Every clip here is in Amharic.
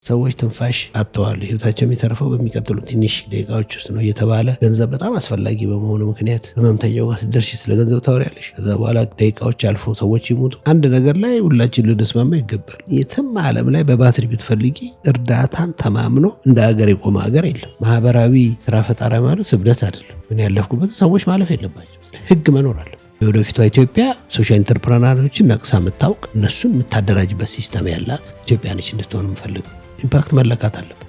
ሰዎች ትንፋሽ አጥተዋል። ህይወታቸው የሚተርፈው በሚቀጥሉ ትንሽ ደቂቃዎች ውስጥ ነው እየተባለ ገንዘብ በጣም አስፈላጊ በመሆኑ ምክንያት ህመምተኛው ጋር ስትደርሺ ስለ ገንዘብ ታወሪያለሽ። ከዛ በኋላ ደቂቃዎች አልፎ ሰዎች ይሞቱ። አንድ ነገር ላይ ሁላችን ልንስማማ ይገባል። የትም ዓለም ላይ በባትሪ ብትፈልጊ እርዳታን ተማምኖ እንደ ሀገር የቆመ ሀገር የለም። ማህበራዊ ስራ ፈጣሪ ማለት ስብደት አይደለም። ምን ያለፍኩበት ሰዎች ማለፍ የለባቸው። ህግ መኖር አለ። የወደፊቷ ኢትዮጵያ ሶሻል ኢንተርፕረነሮችን ነቅሳ የምታውቅ እነሱን የምታደራጅበት ሲስተም ያላት ኢትዮጵያ ነች እንድትሆን የምፈልገው። ኢምፓክት መለካት አለበት።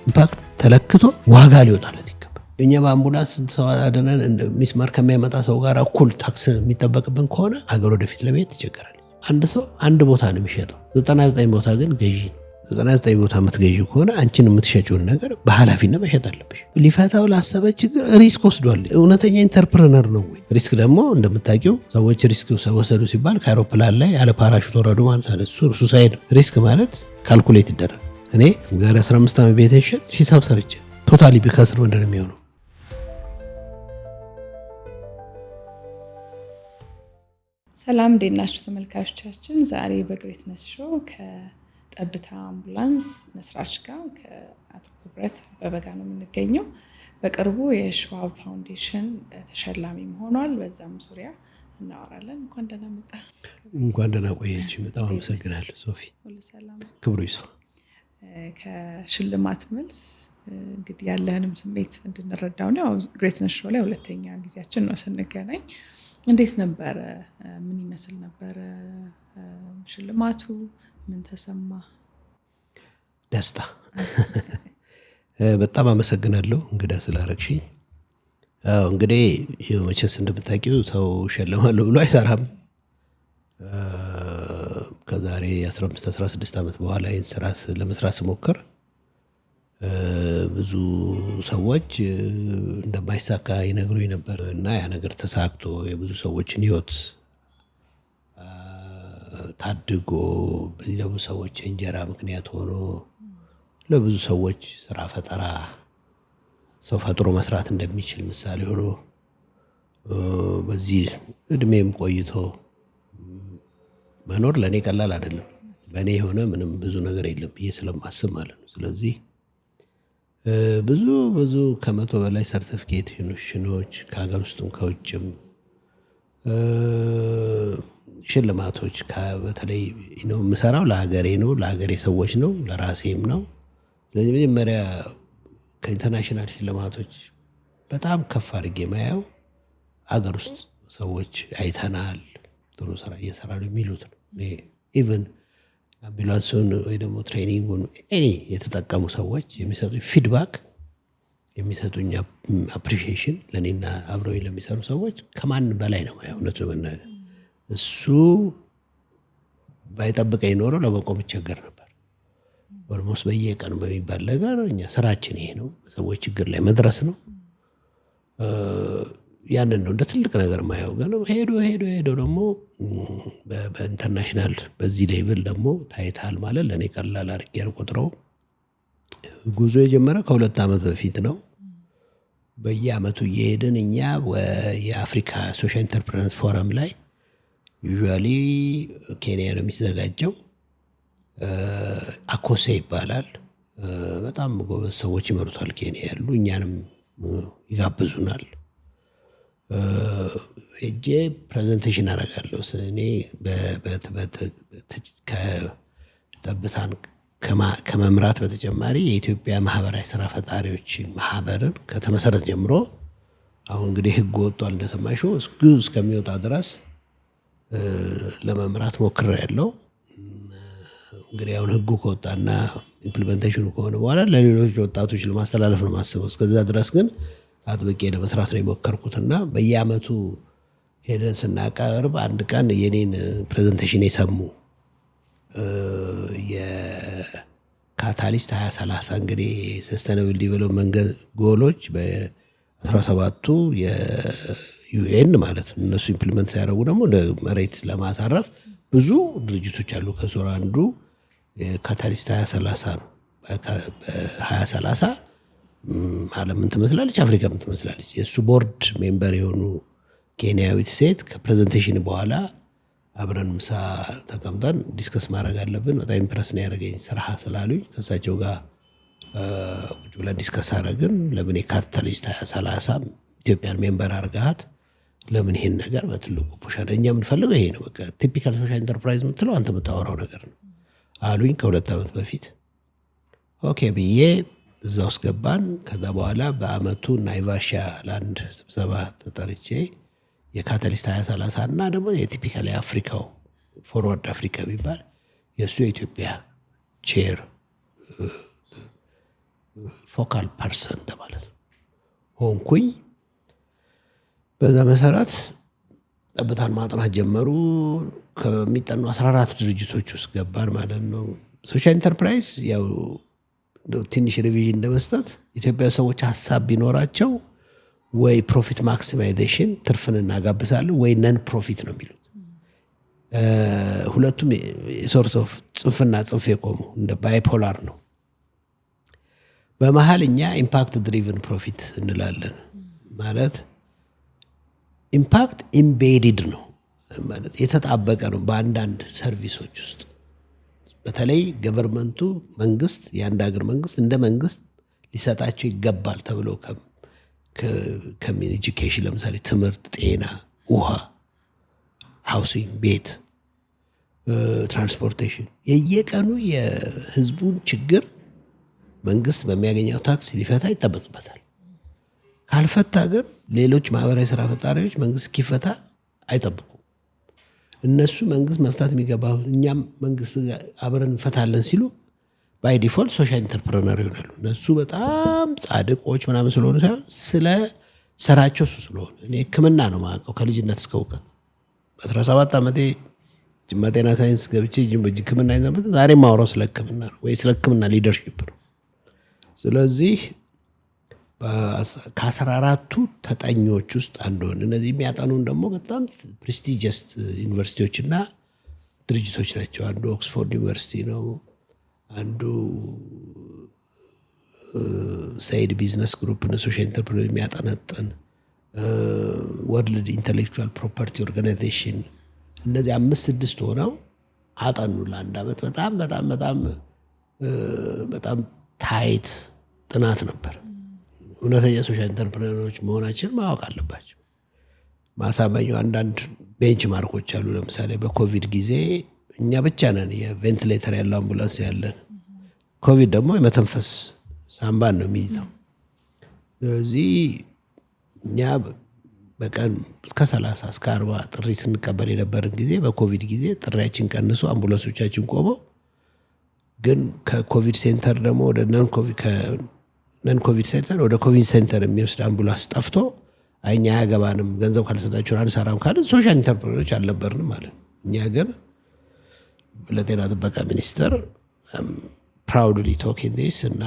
ኢምፓክት ተለክቶ ዋጋ ሊወጣለት ይገባል። እኛ በአምቡላንስ ሰው አድነን ሚስማር ከሚያመጣ ሰው ጋር እኩል ታክስ የሚጠበቅብን ከሆነ ሀገር ወደፊት ለመሄድ ትቸገራለች። አንድ ሰው አንድ ቦታ ነው የሚሸጠው፣ 99 ቦታ ግን ገዢ ነው። 99 ቦታ የምትገዢ ከሆነ አንቺን የምትሸጪውን ነገር በኃላፊነት መሸጥ አለብሽ። ሊፈታው ላሰበ ችግር ሪስክ ወስዷል። እውነተኛ ኢንተርፕረነር ነው ወይ? ሪስክ ደግሞ እንደምታውቂው ሰዎች ሪስክ ወሰዱ ሲባል ከአውሮፕላን ላይ ያለ ፓራሹት ወረዱ ማለት አለ። እሱ ሱሳይድ። ሪስክ ማለት ካልኩሌት ይደረግ። እኔ ዛሬ 15 ዓመት ቤት ሸጥ ሂሳብ ሰርቼ ቶታሊ ቢከስር ምንድን ነው የሚሆነው? ሰላም እንዴት ናችሁ ተመልካቾቻችን? ዛሬ በግሬትነስ ሾው ከጠብታ አምቡላንስ መስራች ጋር ከአቶ ክብረት አበበ ጋር ነው የምንገኘው። በቅርቡ የሽዋብ ፋውንዴሽን ተሸላሚ ሆኗል። በዛም ዙሪያ እናወራለን። እንኳን ደህና መጣ። እንኳን ደህና ቆየች። በጣም አመሰግናለሁ ሶፊ። ሁሉ ሰላም? ክብሩ ይስፋ። ከሽልማት መልስ እንግዲህ ያለህንም ስሜት እንድንረዳው ነው። ግሬትነስ ሾው ላይ ሁለተኛ ጊዜያችን ነው ስንገናኝ። እንዴት ነበረ? ምን ይመስል ነበረ ሽልማቱ? ምን ተሰማ? ደስታ። በጣም አመሰግናለሁ እንግዳ ስላረግሽኝ። እንግዲህ መቼስ እንደምታውቂው ሰው ሸለማለሁ ብሎ አይሰራም። ከዛሬ 15-16 ዓመት በኋላ ይህን ስራ ለመስራት ስሞክር ብዙ ሰዎች እንደማይሳካ ይነግሩኝ ነበር እና ያ ነገር ተሳክቶ የብዙ ሰዎችን ህይወት ታድጎ በዚህ ለብዙ ሰዎች እንጀራ ምክንያት ሆኖ ለብዙ ሰዎች ስራ ፈጠራ ሰው ፈጥሮ መስራት እንደሚችል ምሳሌ ሆኖ በዚህ እድሜም ቆይቶ መኖር ለእኔ ቀላል አይደለም። በእኔ የሆነ ምንም ብዙ ነገር የለም ብዬ ስለማስብ ማለት ነው። ስለዚህ ብዙ ከመቶ በላይ ሰርቲፊኬሽኖች ከሀገር ውስጥም ከውጭም ሽልማቶች በተለይ ነው የምሰራው ለሀገሬ ነው፣ ለሀገሬ ሰዎች ነው፣ ለራሴም ነው። ስለዚህ መጀመሪያ ከኢንተርናሽናል ሽልማቶች በጣም ከፍ አድርጌ ማየው አገር ውስጥ ሰዎች አይተናል ጥሩ ስራ እየሰራሉ የሚሉት ነው። ኢቨን አምቡላንሱን ወይ ደግሞ ትሬኒንጉን የተጠቀሙ ሰዎች የሚሰጡኝ ፊድባክ፣ የሚሰጡኝ አፕሪሺዬሽን ለእኔና አብረውኝ ለሚሰሩ ሰዎች ከማን በላይ ነው። እውነት ለመናገር እሱ ባይጠብቀኝ ኖሮ ለመቆም ይቸገር ነበር። ኦልሞስት በየቀኑ በሚባል ነገር እኛ ስራችን ይሄ ነው፣ ሰዎች ችግር ላይ መድረስ ነው። ያንን ነው እንደ ትልቅ ነገር ማየው። ግን ሄዶ ደግሞ በኢንተርናሽናል በዚህ ሌቭል ደግሞ ታይታል ማለት ለእኔ ቀላል አድርጌ አልቆጥረውም። ጉዞ የጀመረ ከ2 ዓመት በፊት ነው። በየአመቱ እየሄድን እኛ የአፍሪካ ሶሻል ኢንተርፕረነር ፎረም ላይ ዩዥዋሊ ኬንያ ነው የሚዘጋጀው። አኮሴ ይባላል። በጣም ጎበዝ ሰዎች ይመሩታል ኬንያ ያሉ፣ እኛንም ይጋብዙናል። ሄጄ ፕሬዘንቴሽን አደርጋለሁ። እኔ ጠብታን ከመምራት በተጨማሪ የኢትዮጵያ ማህበራዊ ስራ ፈጣሪዎች ማህበርን ከተመሰረት ጀምሮ አሁን እንግዲህ ህግ ወጥቷል እንደሰማሽው፣ እስከሚወጣ ድረስ ለመምራት ሞክሬያለሁ። እንግዲህ አሁን ህጉ ከወጣና ኢምፕሊሜንቴሽኑ ከሆነ በኋላ ለሌሎች ወጣቶች ለማስተላለፍ ነው ማስበው። እስከዛ ድረስ ግን አጥብቄ ለመስራት ነው የሞከርኩትና በየአመቱ ሄደን ስናቀርብ አንድ ቀን የኔን ፕሬዘንቴሽን የሰሙ የካታሊስት 2030 እንግዲህ ሰስቴናብል ዲቨሎፕመንት ጎሎች በ17ቱ የዩኤን ማለት ነው እነሱ ኢምፕሊመንት ሲያደርጉ ደግሞ መሬት ለማሳረፍ ብዙ ድርጅቶች አሉ። ከሱራ አንዱ ካታሊስት 2030 ነው። በ2030 ዓለም ምን ትመስላለች፣ አፍሪካ ምን ትመስላለች። የእሱ ቦርድ ሜምበር የሆኑ ኬንያዊት ሴት ከፕሬዘንቴሽን በኋላ አብረን ምሳ ተቀምጠን ዲስከስ ማድረግ አለብን። በጣም ኢምፕረስ ነው ያደረገኝ ስራ ስላሉኝ ከእሳቸው ጋር ቁጭ ብለን ዲስከስ አደረግን። ለምን የካታሊስት 2030 ኢትዮጵያን ሜምበር አድርገሃት ለምን ይሄን ነገር በትልቁ ፑሽ እኛ የምንፈልገው ይሄ ነው፣ በቃ ቲፒካል ሶሻል ኢንተርፕራይዝ የምትለው አንተ የምታወራው ነገር ነው አሉኝ ከ2 ዓመት በፊት። ኦኬ ብዬ እዛ ውስጥ ገባን። ከዛ በኋላ በአመቱ ናይቫሻ ለአንድ ስብሰባ ተጠርቼ የካታሊስት 2030 እና ደግሞ የቲፒካል የአፍሪካው ፎርዋርድ አፍሪካ የሚባል የእሱ የኢትዮጵያ ቼር ፎካል ፐርሰን እንደማለት ሆንኩኝ። በዛ መሰረት ጠብታን ማጥናት ጀመሩ። ከሚጠኑ 14 ድርጅቶች ውስጥ ገባን ማለት ነው። ሶሻል ኢንተርፕራይዝ ያው ትንሽ ሪቪዥን እንደመስጠት ኢትዮጵያ ሰዎች ሀሳብ ቢኖራቸው ወይ ፕሮፊት ማክሲማይዜሽን ትርፍን እናጋብሳለን ወይ ነን ፕሮፊት ነው የሚሉት። ሁለቱም ሶርት ኦፍ ጽንፍና ጽንፍ የቆሙ እንደ ባይፖላር ነው። በመሀል እኛ ኢምፓክት ድሪቭን ፕሮፊት እንላለን። ማለት ኢምፓክት ኢምቤዲድ ነው ማለት የተጣበቀ ነው በአንዳንድ ሰርቪሶች ውስጥ። በተለይ ገቨርንመንቱ መንግስት የአንድ ሀገር መንግስት እንደ መንግስት ሊሰጣቸው ይገባል ተብሎ ኤጁኬሽን ለምሳሌ ትምህርት፣ ጤና፣ ውሃ፣ ሃውሲንግ፣ ቤት፣ ትራንስፖርቴሽን የየቀኑ የህዝቡን ችግር መንግስት በሚያገኘው ታክስ ሊፈታ ይጠበቅበታል። ካልፈታ ግን ሌሎች ማህበራዊ ስራ ፈጣሪዎች መንግስት እስኪፈታ አይጠብቁም። እነሱ መንግስት መፍታት የሚገባው እኛም መንግስት አብረን እንፈታለን ሲሉ ባይ ዲፎልት ሶሻል ኢንተርፕረነር ይሆናሉ። እነሱ በጣም ጻድቆች ምናምን ስለሆኑ ሳይሆን ስለ ስራቸው እሱ ስለሆነ። እኔ ህክምና ነው የማውቀው ከልጅነት እስከ እውቀት። በ17 ዓመቴ ጅማ ጤና ሳይንስ ገብቼ ህክምና ይዘበት ዛሬ ማውራው ስለ ህክምና ነው ወይ ስለ ህክምና ሊደርሺፕ ነው። ስለዚህ ከ14ቱ ተጠኞች ውስጥ አንዱ ሆነ። እነዚህ የሚያጠኑን ደግሞ በጣም ፕሬስቲጂየስ ዩኒቨርሲቲዎችና ድርጅቶች ናቸው። አንዱ ኦክስፎርድ ዩኒቨርሲቲ ነው። አንዱ ሰይድ ቢዝነስ ግሩፕ ሶሻል ኢንተርፕራይዝ የሚያጠነጥን ወርልድ ኢንተሌክቹዋል ፕሮፐርቲ ኦርጋናይዜሽን። እነዚህ 5-6 ሆነው አጠኑ ለአንድ ዓመት። በጣም በጣም በጣም በጣም ታይት ጥናት ነበር። እውነተኛ ሶሻል ኢንተርፕረነሮች መሆናችን ማወቅ አለባቸው። ማሳመኙ አንዳንድ ቤንች ማርኮች አሉ። ለምሳሌ በኮቪድ ጊዜ እኛ ብቻ ነን የቬንቲሌተር ያለው አምቡላንስ ያለን። ኮቪድ ደግሞ የመተንፈስ ሳምባን ነው የሚይዘው። ስለዚህ እኛ በቀን እስከ 30 እስከ 40 ጥሪ ስንቀበል የነበርን ጊዜ በኮቪድ ጊዜ ጥሪያችን ቀንሶ አምቡላንሶቻችን ቆመው፣ ግን ከኮቪድ ሴንተር ደግሞ ወደ ነን ኮቪድ ሴንተር ወደ ኮቪድ ሴንተር የሚወስድ አምቡላንስ ጠፍቶ እኛ አያገባንም ገንዘብ ካልሰጣችሁን አንሰራም ካልን ሶሻል ኢንተርፕረነሮች አልነበርንም ማለት። እኛ ግን ለጤና ጥበቃ ሚኒስቴር ፕራውድሊ ቶኪንግ ዲስ እና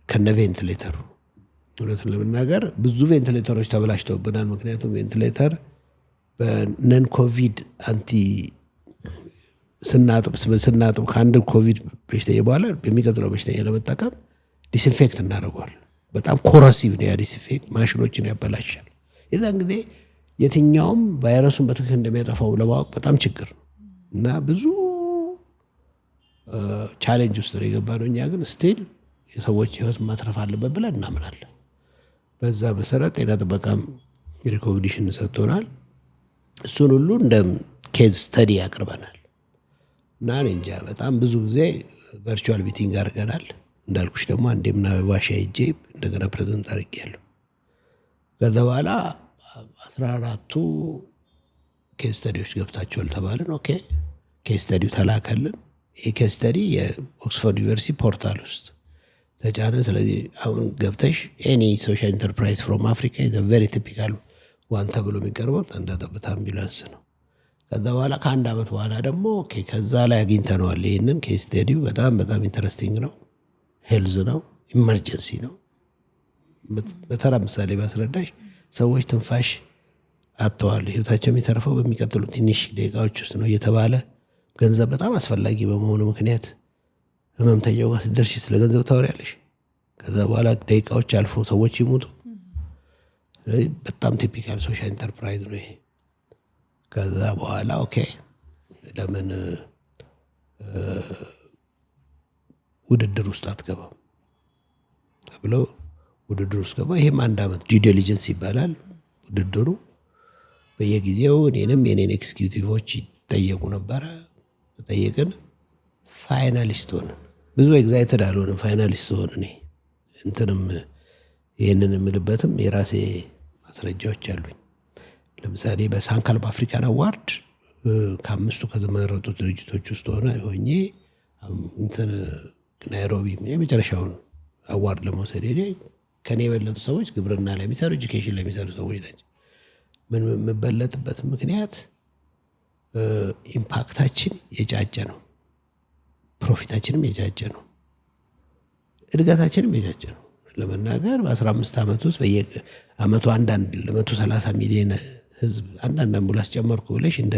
ከነ ቬንቲሌተሩ እውነቱን ለመናገር ብዙ ቬንቲሌተሮች ተበላሽተውብናል። ምክንያቱም ቬንቲሌተር በነን ኮቪድ አንቲ ስናጥብ ከአንድ ኮቪድ በሽተኛ በኋላ የሚቀጥለው በሽተኛ ለመጠቀም ዲስኢንፌክት እናደርገዋል። በጣም ኮረሲቭ ነው ያ ዲስኢንፌክት፣ ማሽኖችን ያበላሻል። የዛን ጊዜ የትኛውም ቫይረሱን በትክክል እንደሚያጠፋው ለማወቅ በጣም ችግር ነው እና ብዙ ቻሌንጅ ውስጥ ነው የገባነው። እኛ ግን ስቲል የሰዎች ህይወት ማትረፍ አለበት ብለን እናምናለን። በዛ መሰረት ጤና ጥበቃም ሪኮግኒሽን ሰጥቶናል። እሱን ሁሉ እንደ ኬዝ ስተዲ ያቅርበናል እና እኔ እንጃ በጣም ብዙ ጊዜ ቨርቹዋል ሚቲንግ አድርገናል። እንዳልኩሽ ደግሞ አንዴም ናይቫሻ ሄጄ እንደገና ፕሬዘንት አድርጌያለሁ። ከዛ በኋላ 14ቱ ኬዝ ስተዲዎች ገብታችኋል ተባልን። ኦኬ ኬዝ ስተዲው ተላከልን። ይህ ኬዝ ስተዲ የኦክስፎርድ ዩኒቨርሲቲ ፖርታል ውስጥ ተጫነ። ስለዚህ አሁን ገብተሽ ኤኒ ሶሻል ኢንተርፕራይዝ ፍሮም አፍሪካ ቨሪ ቲፒካል ዋን ተብሎ የሚቀርበው ጠንዳ ጠብታ አምቡላንስ ነው። ከዛ በኋላ ከ1 ዓመት በኋላ ደግሞ ኦኬ ከዛ ላይ አግኝተነዋል። ይህንን ኬዝ ስተዲው በጣም በጣም ኢንተረስቲንግ ነው። ሄልዝ ነው፣ ኢመርጀንሲ ነው። በተራ ምሳሌ ባስረዳሽ ሰዎች ትንፋሽ አጥተዋል፣ ህይወታቸው የሚተርፈው በሚቀጥሉ ትንሽ ደቂቃዎች ውስጥ ነው እየተባለ ገንዘብ በጣም አስፈላጊ በመሆኑ ምክንያት ህመምተኛው ጋር ስትደርሺ ስለ ገንዘብ ታወሪያለሽ። ከዛ በኋላ ደቂቃዎች አልፎ ሰዎች ይሞቱ። ስለዚህ በጣም ቲፒካል ሶሻል ኢንተርፕራይዝ ነው ይሄ። ከዛ በኋላ ኦኬ ለምን ውድድር ውስጥ አትገባም ተብሎ ውድድር ውስጥ ገባ። ይሄም 1 ዓመት ዲው ዲሊጀንስ ይባላል ውድድሩ። በየጊዜው እኔንም የኔን ኤክስኪዩቲቮች ይጠየቁ ነበረ። ተጠየቅን፣ ፋይናሊስት ሆንን። ብዙ ኤግዛይትድ አልሆንም ፋይናሊስት ሆን። እኔ እንትንም ይህንን የምልበትም የራሴ ማስረጃዎች አሉኝ። ለምሳሌ በሳንካልፕ አፍሪካን አዋርድ ከ5ቱ ከተመረጡ ድርጅቶች ውስጥ ሆኜ እንትን ናይሮቢ የመጨረሻውን አዋርድ ለመውሰድ ከኔ የበለጡ ሰዎች ግብርና ላይ የሚሰሩ ኤጁኬሽን ላይ የሚሰሩ ሰዎች ናቸው። ምን የምበለጥበት ምክንያት ኢምፓክታችን የጫጨ ነው፣ ፕሮፊታችንም የጫጨ ነው፣ እድገታችንም የጫጨ ነው። ለመናገር በ15 ዓመት ውስጥ በየአመቱ 130 ሚሊዮን ህዝብ አንዳንድ አምቡላንስ ጨመርኩ ብለሽ እንደ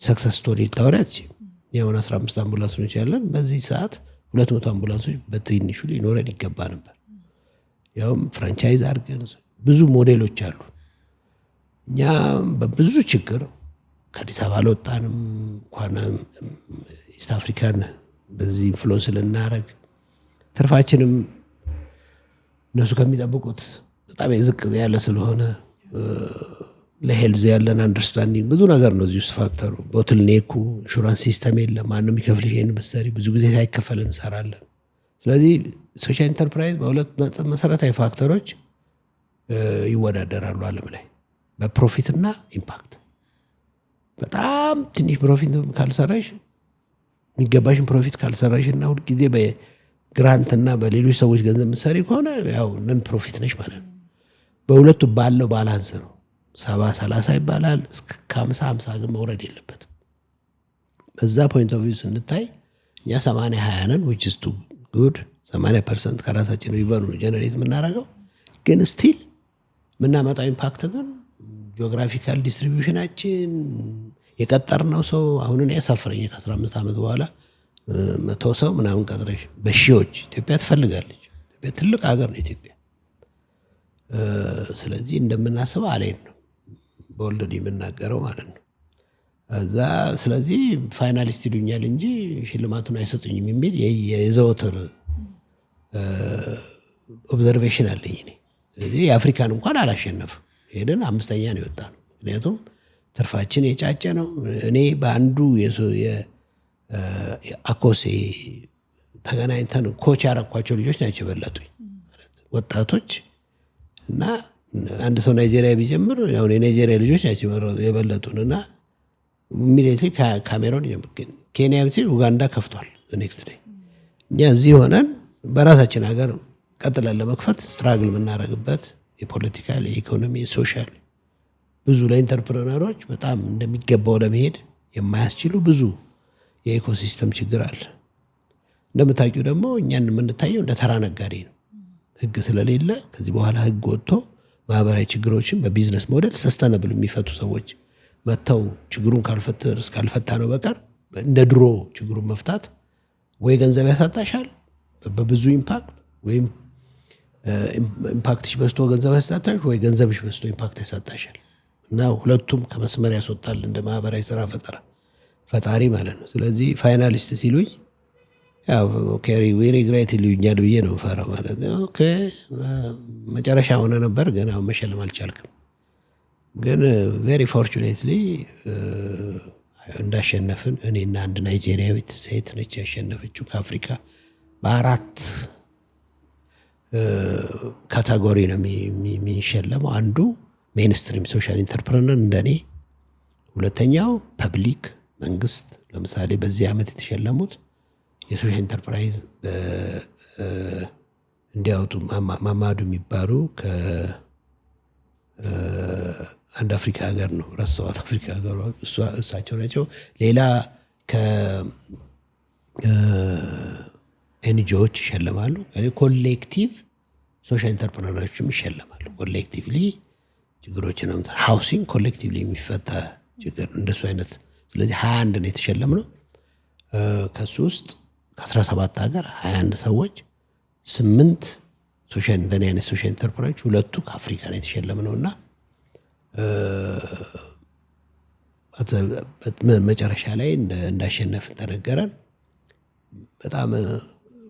ሰክሰስ ስቶሪ ልታወሪያች። አሁን 15 አምቡላንሶች ያለን፣ በዚህ ሰዓት 200 አምቡላንሶች በትንሹ ሊኖረን ይገባ ነበር። ያውም ፍራንቻይዝ አድርገን ብዙ ሞዴሎች አሉ። እኛ በብዙ ችግር ከአዲስ አበባ አልወጣንም። እንኳን ኢስት አፍሪካን በዚህ ኢንፍሉዌንስ ልናደርግ ትርፋችንም እነሱ ከሚጠብቁት በጣም ዝቅ ያለ ስለሆነ ለሄልዝ ያለን አንደርስታንዲንግ ብዙ ነገር ነው እዚህ ውስጥ ፋክተሩ። ቦትልኔኩ ኢንሹራንስ ሲስተም የለም። ማንም የሚከፍልሽ ይሄን ብትሰሪ ብዙ ጊዜ ሳይከፈል እንሰራለን። ስለዚህ ሶሻል ኢንተርፕራይዝ በሁለት መሰረታዊ ፋክተሮች ይወዳደራሉ ዓለም ላይ በፕሮፊትና ኢምፓክት። በጣም ትንሽ ፕሮፊት ካልሰራሽ የሚገባሽን ፕሮፊት ካልሰራሽ እና ሁልጊዜ በግራንትና በሌሎች ሰዎች ገንዘብ ምሳሌ ከሆነ ያው ነን ፕሮፊት ነሽ ማለት ነው። በሁለቱ ባለው ባላንስ ነው 70-30 ይባላል። እስከ 50-50 ግን መውረድ የለበትም። በዛ ፖይንት ኦፍ ቪው ስንታይ እኛ 80-20 ነን which is too good። 80% ከራሳችን ሪቨኑ ጀነሬት የምናደርገው ግን ስቲል የምናመጣው ኢምፓክት ግን ጂኦግራፊካል ዲስትሪቢዩሽናችን የቀጠርነው ሰው አሁን እኔ ያሳፍረኝ ከ15 ዓመት በኋላ 100 ሰው ምናምን ቀጥረሽ በሺዎች ኢትዮጵያ ትፈልጋለች። ኢትዮጵያ ትልቅ ሀገር ነው ኢትዮጵያ። ስለዚህ እንደምናስበው አለኝ ነው በወልድ የምናገረው ማለት ነው እዛ። ስለዚህ ፋይናሊስት ይሉኛል እንጂ ሽልማቱን አይሰጡኝም የሚል የዘወትር ኦብዘርቬሽን አለኝ እኔ። ስለዚህ የአፍሪካን እንኳን አላሸነፍም። ሄደን 5ኛ ነው የወጣ ነው። ምክንያቱም ትርፋችን የጫጨ ነው። እኔ በአንዱ አኮሴ ተገናኝተን ኮች ያረኳቸው ልጆች ናቸው የበለጡኝ ወጣቶች። እና አንድ ሰው ናይጄሪያ ቢጀምር ያው የናይጄሪያ ልጆች ናቸው የበለጡን። እና ኢሚዲየትሊ ካሜሮን ኬንያ ብትል ኡጋንዳ ከፍቷል ኔክስት ዴይ። እኛ እዚህ ሆነን በራሳችን ሀገር ቀጥለን ለመክፈት ስትራግል የምናደርግበት የፖለቲካል፣ የኢኮኖሚ፣ የሶሻል ብዙ ለኢንተርፕረነሮች በጣም እንደሚገባው ለመሄድ የማያስችሉ ብዙ የኢኮሲስተም ችግር አለ። እንደምታውቂው ደግሞ እኛን የምንታየው እንደ ተራ ነጋዴ ነው። ህግ ስለሌለ ከዚህ በኋላ ህግ ወጥቶ ማህበራዊ ችግሮችን በቢዝነስ ሞዴል ሰስተነብል የሚፈቱ ሰዎች መጥተው ችግሩን ካልፈታ ነው በቀር እንደ ድሮ ችግሩን መፍታት ወይ ገንዘብ ያሳጣሻል በብዙ ኢምፓክት፣ ወይም ኢምፓክትሽ በዝቶ ገንዘብ ያሳጣሽ፣ ወይ ገንዘብሽ በዝቶ ኢምፓክት ያሳጣሻል። እና ሁለቱም ከመስመር ያስወጣል እንደ ማህበራዊ ስራ ፈጣሪ ማለት ነው። ስለዚህ ፋይናሊስት ሲሉኝ ያው ኦኬ ሪግሬት ይሉኛል ብዬ ነው ፈራው ማለት ነው። ኦኬ መጨረሻ ሆነ ነበር ግን አሁን መሸለም አልቻልክም። ግን ቬሪ ፎርቹኔትሊ እንዳሸነፍን እኔና አንድ ናይጄሪያዊት ሴት ነች ያሸነፈችው ከአፍሪካ በ4 ካቴጎሪ ነው የሚሸለመው። አንዱ ሜንስትሪም ሶሻል ኢንተርፕረነር እንደኔ፣ ሁለተኛው ፐብሊክ መንግስት። ለምሳሌ በዚህ ዓመት የተሸለሙት የሶሻል ኢንተርፕራይዝ እንዲያወጡ ማማዱ የሚባሉ አንድ አፍሪካ ሀገር ነው ረሳኋት፣ አፍሪካ ሀገር እሳቸው ናቸው። ሌላ ከኤንጂኦዎች ይሸለማሉ። ኮሌክቲቭ ሶሻል ኢንተርፕረነሮችም ይሸለማሉ። ኮሌክቲቭሊ ችግሮችን ነው ሃውሲንግ ኮሌክቲቭሊ የሚፈታ ችግር እንደሱ አይነት። ስለዚህ 21 ነው የተሸለምነው። ከሱ ውስጥ ከ17 ሀገር 21 ሰዎች 8 ሶሻል እንደኔ አይነት ሶሻል ኢንተርፕራይዞች 2 ከአፍሪካ ነው የተሸለምነው። እና መጨረሻ ላይ እንዳሸነፍን ተነገረን። በጣም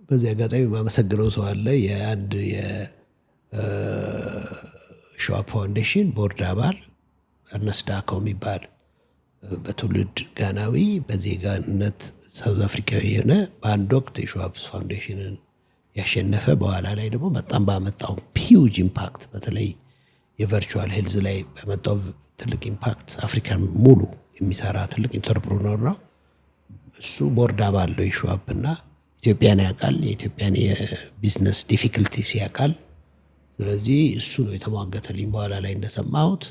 በዚህ አጋጣሚ የማመሰግነው ሰው አለ። የአንድ የሸዋፕ ፋውንዴሽን ቦርድ አባል እርነስት ዳካው የሚባል በትውልድ ጋናዊ በዜጋነት ሳውዝ አፍሪካዊ የሆነ በአንድ ወቅት የሸዋፕ ፋውንዴሽንን ያሸነፈ፣ በኋላ ላይ ደግሞ በጣም ባመጣው ሂውጅ ኢምፓክት በተለይ የቨርቹዋል ሄልዝ ላይ በመጣው ትልቅ ኢምፓክት አፍሪካን ሙሉ የሚሰራ ትልቅ ኢንተርፕረነር ነው። እሱ ቦርድ አባል ነው የሸዋፕ እና ኢትዮጵያን ያውቃል፣ የኢትዮጵያን የቢዝነስ ዲፊክልቲስ ያውቃል። ስለዚህ እሱ ነው የተሟገተልኝ። በኋላ ላይ እንደሰማሁት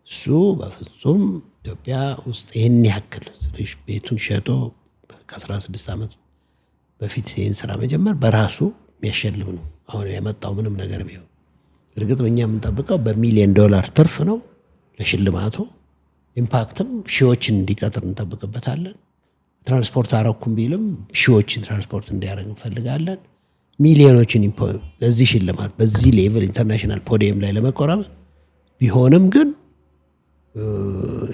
እሱ በፍጹም ኢትዮጵያ ውስጥ ይህን ያክል ቤቱን ሸጦ ከ16 ዓመት በፊት ይህን ስራ መጀመር በራሱ የሚያሸልም ነው። አሁን የመጣው ምንም ነገር ቢሆን እርግጥ እኛ የምንጠብቀው በሚሊዮን ዶላር ትርፍ ነው ለሽልማቱ። ኢምፓክትም ሺዎችን እንዲቀጥር እንጠብቅበታለን። ትራንስፖርት አረኩም ቢልም ሺዎችን ትራንስፖርት እንዲያደርግ እንፈልጋለን። ሚሊዮኖችን ለዚህ ሽልማት በዚህ ሌቭል ኢንተርናሽናል ፖዲየም ላይ ለመቆረብ ቢሆንም ግን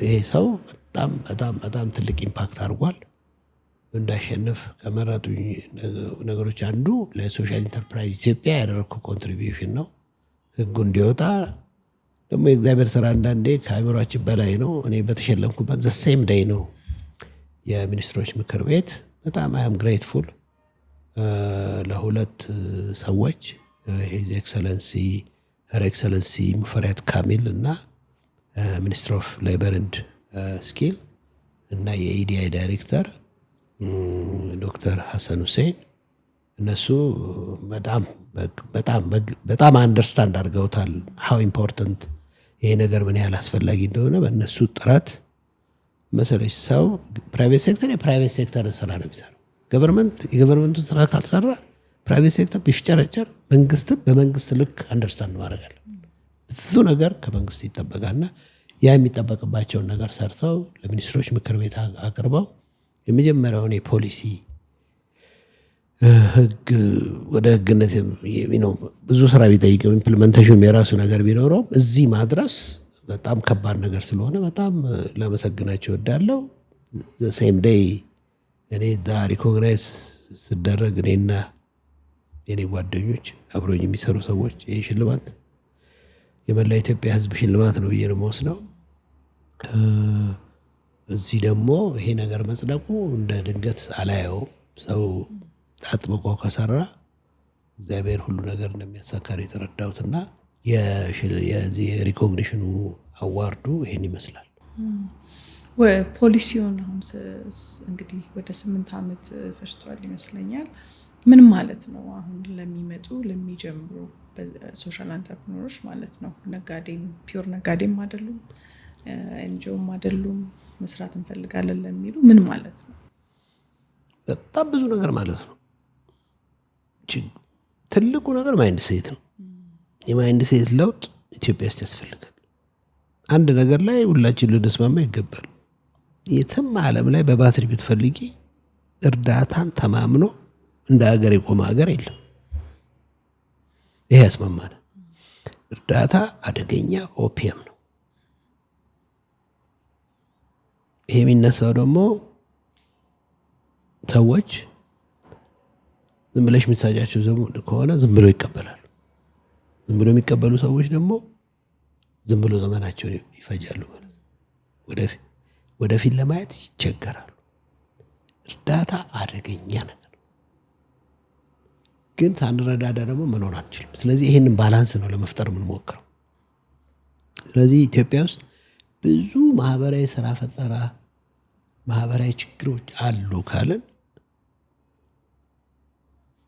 ይሄ ሰው በጣም በጣም በጣም ትልቅ ኢምፓክት አድርጓል። እንዳሸንፍ ከመረጡ ነገሮች አንዱ ለሶሻል ኢንተርፕራይዝ ኢትዮጵያ ያደረግኩ ኮንትሪቢዩሽን ነው። ህጉ እንዲወጣ ደግሞ የእግዚአብሔር ስራ አንዳንዴ ከአእምሯችን በላይ ነው። እኔ በተሸለምኩበት ዘሴም ዴይ ነው የሚኒስትሮች ምክር ቤት በጣም አም ግሬትፉል ለሁለት ሰዎች ሂዝ ኤክሰለንሲ ሄር ኤክሰለንሲ ሙፈሪያት ካሚል እና ሚኒስትር ኦፍ ሌበር ኤንድ ስኪል እና የኢዲአይ ዳይሬክተር ዶክተር ሐሰን ሁሴን እነሱ በጣም አንደርስታንድ አድርገውታል ሃው ኢምፖርታንት ይሄ ነገር ምን ያህል አስፈላጊ እንደሆነ። በእነሱ ጥረት መሰለሽ ሰው ፕራይቬት ሴክተር የፕራይቬት ሴክተር ስራ ነው የሚሰራው። ገቨርንመንት የገቨርንመንቱን ስራ ካልሰራ ፕራይቬት ሴክተር ቢፍጨረጨር መንግስትም በመንግስት ልክ አንደርስታንድ ማድረግ አለ። ብዙ ነገር ከመንግስት ይጠበቃልና ያ የሚጠበቅባቸውን ነገር ሰርተው ለሚኒስትሮች ምክር ቤት አቅርበው የመጀመሪያውን የፖሊሲ ህግ ወደ ህግነት ብዙ ስራ ቢጠይቀው ኢምፕሊመንቴሽን የራሱ ነገር ቢኖረው እዚህ ማድረስ በጣም ከባድ ነገር ስለሆነ በጣም ላመሰግናቸው እወዳለሁ። ሴም ዴይ እኔ ሪኮግናይዝ ስደረግ እኔና የኔ ጓደኞች አብሮኝ የሚሰሩ ሰዎች ይህ ሽልማት የመላ ኢትዮጵያ ህዝብ ሽልማት ነው ብዬ ነው የምወስደው። እዚህ ደግሞ ይሄ ነገር መጽደቁ እንደ ድንገት አላየውም። ሰው አጥብቆ ከሰራ እግዚአብሔር ሁሉ ነገር እንደሚያሳካ ነው የተረዳሁትና የዚህ ሪኮግኒሽኑ አዋርዱ ይሄን ይመስላል። ፖሊሲውን አሁን እንግዲህ ወደ 8 ዓመት ፈጅቷል ይመስለኛል። ምን ማለት ነው አሁን ለሚመጡ ለሚጀምሩ ሶሻል አንተርፕረነሮች ማለት ነው? ነጋዴም ፒውር ነጋዴም አይደሉም፣ ኤንጂኦም አይደሉም፣ መስራት እንፈልጋለን ለሚሉ ምን ማለት ነው? በጣም ብዙ ነገር ማለት ነው። ትልቁ ነገር ማይንድ ሴት ነው። የማይንድ ሴት ለውጥ ኢትዮጵያ ውስጥ ያስፈልጋል። አንድ ነገር ላይ ሁላችን ልንስማማ ይገባል። የትም ዓለም ላይ በባትሪ ብትፈልጊ እርዳታን ተማምኖ እንደ ሀገር የቆመ ሀገር የለም። ይሄ ያስማማል። እርዳታ አደገኛ ኦፒየም ነው። ይሄ የሚነሳው ደግሞ ሰዎች ዝም ብለሽ ምሳጃቸው ከሆነ ዝም ብሎ ይቀበላሉ። ዝም ብሎ የሚቀበሉ ሰዎች ደግሞ ዝም ብሎ ዘመናቸውን ይፈጃሉ ማለት ነው። ወደፊት ለማየት ይቸገራሉ። እርዳታ አደገኛ ነገር ግን ሳንረዳዳ ደግሞ መኖር አንችልም። ስለዚህ ይሄንን ባላንስ ነው ለመፍጠር የምንሞክረው። ስለዚህ ኢትዮጵያ ውስጥ ብዙ ማህበራዊ ስራ ፈጠራ ማህበራዊ ችግሮች አሉ ካልን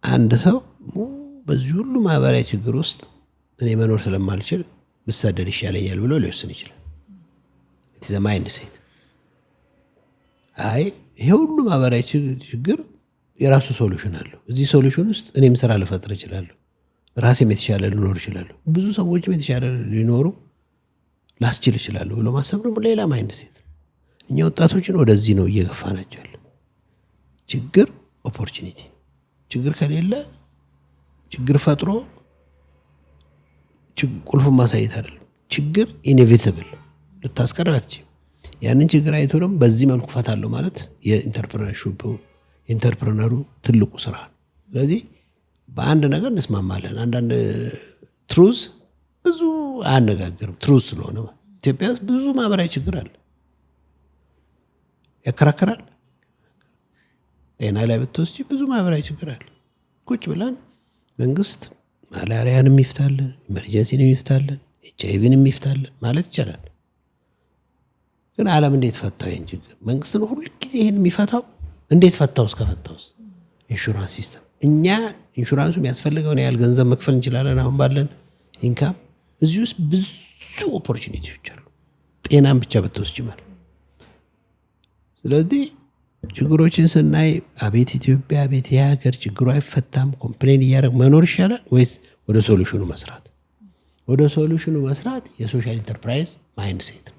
አንድ ሰው በዚህ ሁሉ ማህበራዊ ችግር ውስጥ እኔ መኖር ስለማልችል ብሰደድ ይሻለኛል ብሎ ሊወስን ይችላል። ኢትስ ኤ ማይንድ ሴት። አይ ይሄ ሁሉ ማህበራዊ ችግር የራሱ ሶሉሽን አለው። እዚህ ሶሉሽን ውስጥ እኔም ስራ ልፈጥር እችላለሁ፣ ራሴም የተሻለ ልኖር እችላለሁ፣ ብዙ ሰዎችም የተሻለ ሊኖሩ ላስችል እችላለሁ ብሎ ማሰብ ደግሞ ሌላ ማይንድ ሴት። እኛ ወጣቶችን ወደዚህ ነው እየገፋናቸው ያለ። ችግር ኦፖርቹኒቲ። ችግር ከሌለ ችግር ፈጥሮ ቁልፉን ማሳየት አይደለም። ችግር ኢኔቪታብል ልታስቀር አትችልም። ያንን ችግር አይቶ ደግሞ በዚህ መልኩ ፈታለሁ ማለት የኢንተርፕረነሩ ትልቁ ስራ ነው። ስለዚህ በአንድ ነገር እንስማማለን። አንዳንድ ትሩዝ ብዙ አያነጋግርም። ትሩዝ ስለሆነ ኢትዮጵያ ውስጥ ብዙ ማህበራዊ ችግር አለ፣ ያከራከራል። ጤና ላይ ብትወስጂ ብዙ ማህበራዊ ችግር አለ። ቁጭ ብለን መንግስት ማላሪያንም ይፍታልን፣ ኢመርጀንሲንም ይፍታልን፣ HIV-ንም ይፍታልን ማለት ይቻላል። ግን ዓለም እንዴት ፈታው ይህን ችግር? መንግስት ነው ሁሉ ጊዜ ይህን የሚፈታው። እንዴት ፈታውስ? ከፈታውስ ኢንሹራንስ ሲስተም። እኛ ኢንሹራንሱ የሚያስፈልገውን ያህል ገንዘብ መክፈል እንችላለን። አሁን ባለን ኢንካም እዚህ ውስጥ ብዙ ኦፖርቹኒቲዎች አሉ፣ ጤናን ብቻ ብትወስጂ ማለት። ስለዚህ ችግሮችን ስናይ አቤት ኢትዮጵያ፣ አቤት የሀገር ችግሩ አይፈታም ኮምፕሌን እያደረግ መኖር ይሻላል ወይስ ወደ ሶሉሽኑ መስራት? ወደ ሶሉሽኑ መስራት የሶሻል ኢንተርፕራይዝ ማይንድ ሴት ነው።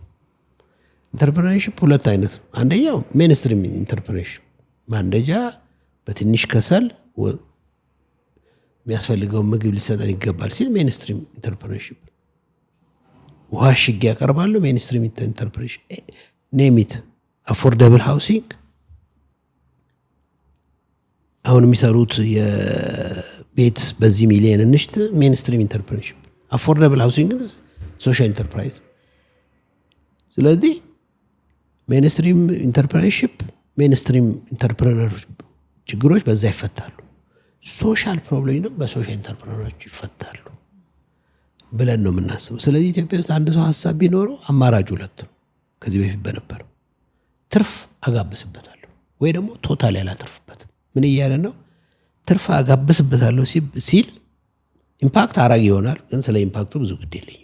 ኢንተርፕረነርሺፕ ሁለት አይነት ነው። አንደኛው ሜንስትሪም ኢንተርፕረነርሺፕ፣ ማንደጃ በትንሽ ከሰል የሚያስፈልገውን ምግብ ሊሰጠን ይገባል ሲል ሜንስትሪም ኢንተርፕረነርሺፕ። ውሃ ሽግ ያቀርባሉ፣ ሜንስትሪም ኢንተርፕረነርሺፕ። ኔሚት አፎርደብል ሃውሲንግ፣ አሁን የሚሰሩት የቤት በዚህ ሚሊየን እንሽት፣ ሜንስትሪም ኢንተርፕረነርሺፕ። አፎርደብል ሃውሲንግ ሶሻል ኢንተርፕራይዝ። ስለዚህ ሜንስትሪም ኢንተርፕረነርሺፕ፣ ሜንስትሪም ኢንተርፕረነሮች ችግሮች በዛ ይፈታሉ። ሶሻል ፕሮብሌም ደግሞ በሶሻል ኢንተርፕረነሮች ይፈታሉ ብለን ነው የምናስበው። ስለዚህ ኢትዮጵያ ውስጥ አንድ ሰው ሀሳብ ቢኖረው አማራጭ ሁለት ነው። ከዚህ በፊት በነበረው ትርፍ አጋብስበታለሁ ወይ ደግሞ ቶታል ያላተርፍበትም። ምን እያለ ነው? ትርፍ አጋብስበታለሁ ሲል ኢምፓክት አራጊ ይሆናል፣ ግን ስለ ኢምፓክቱ ብዙ ግድ የለኝም።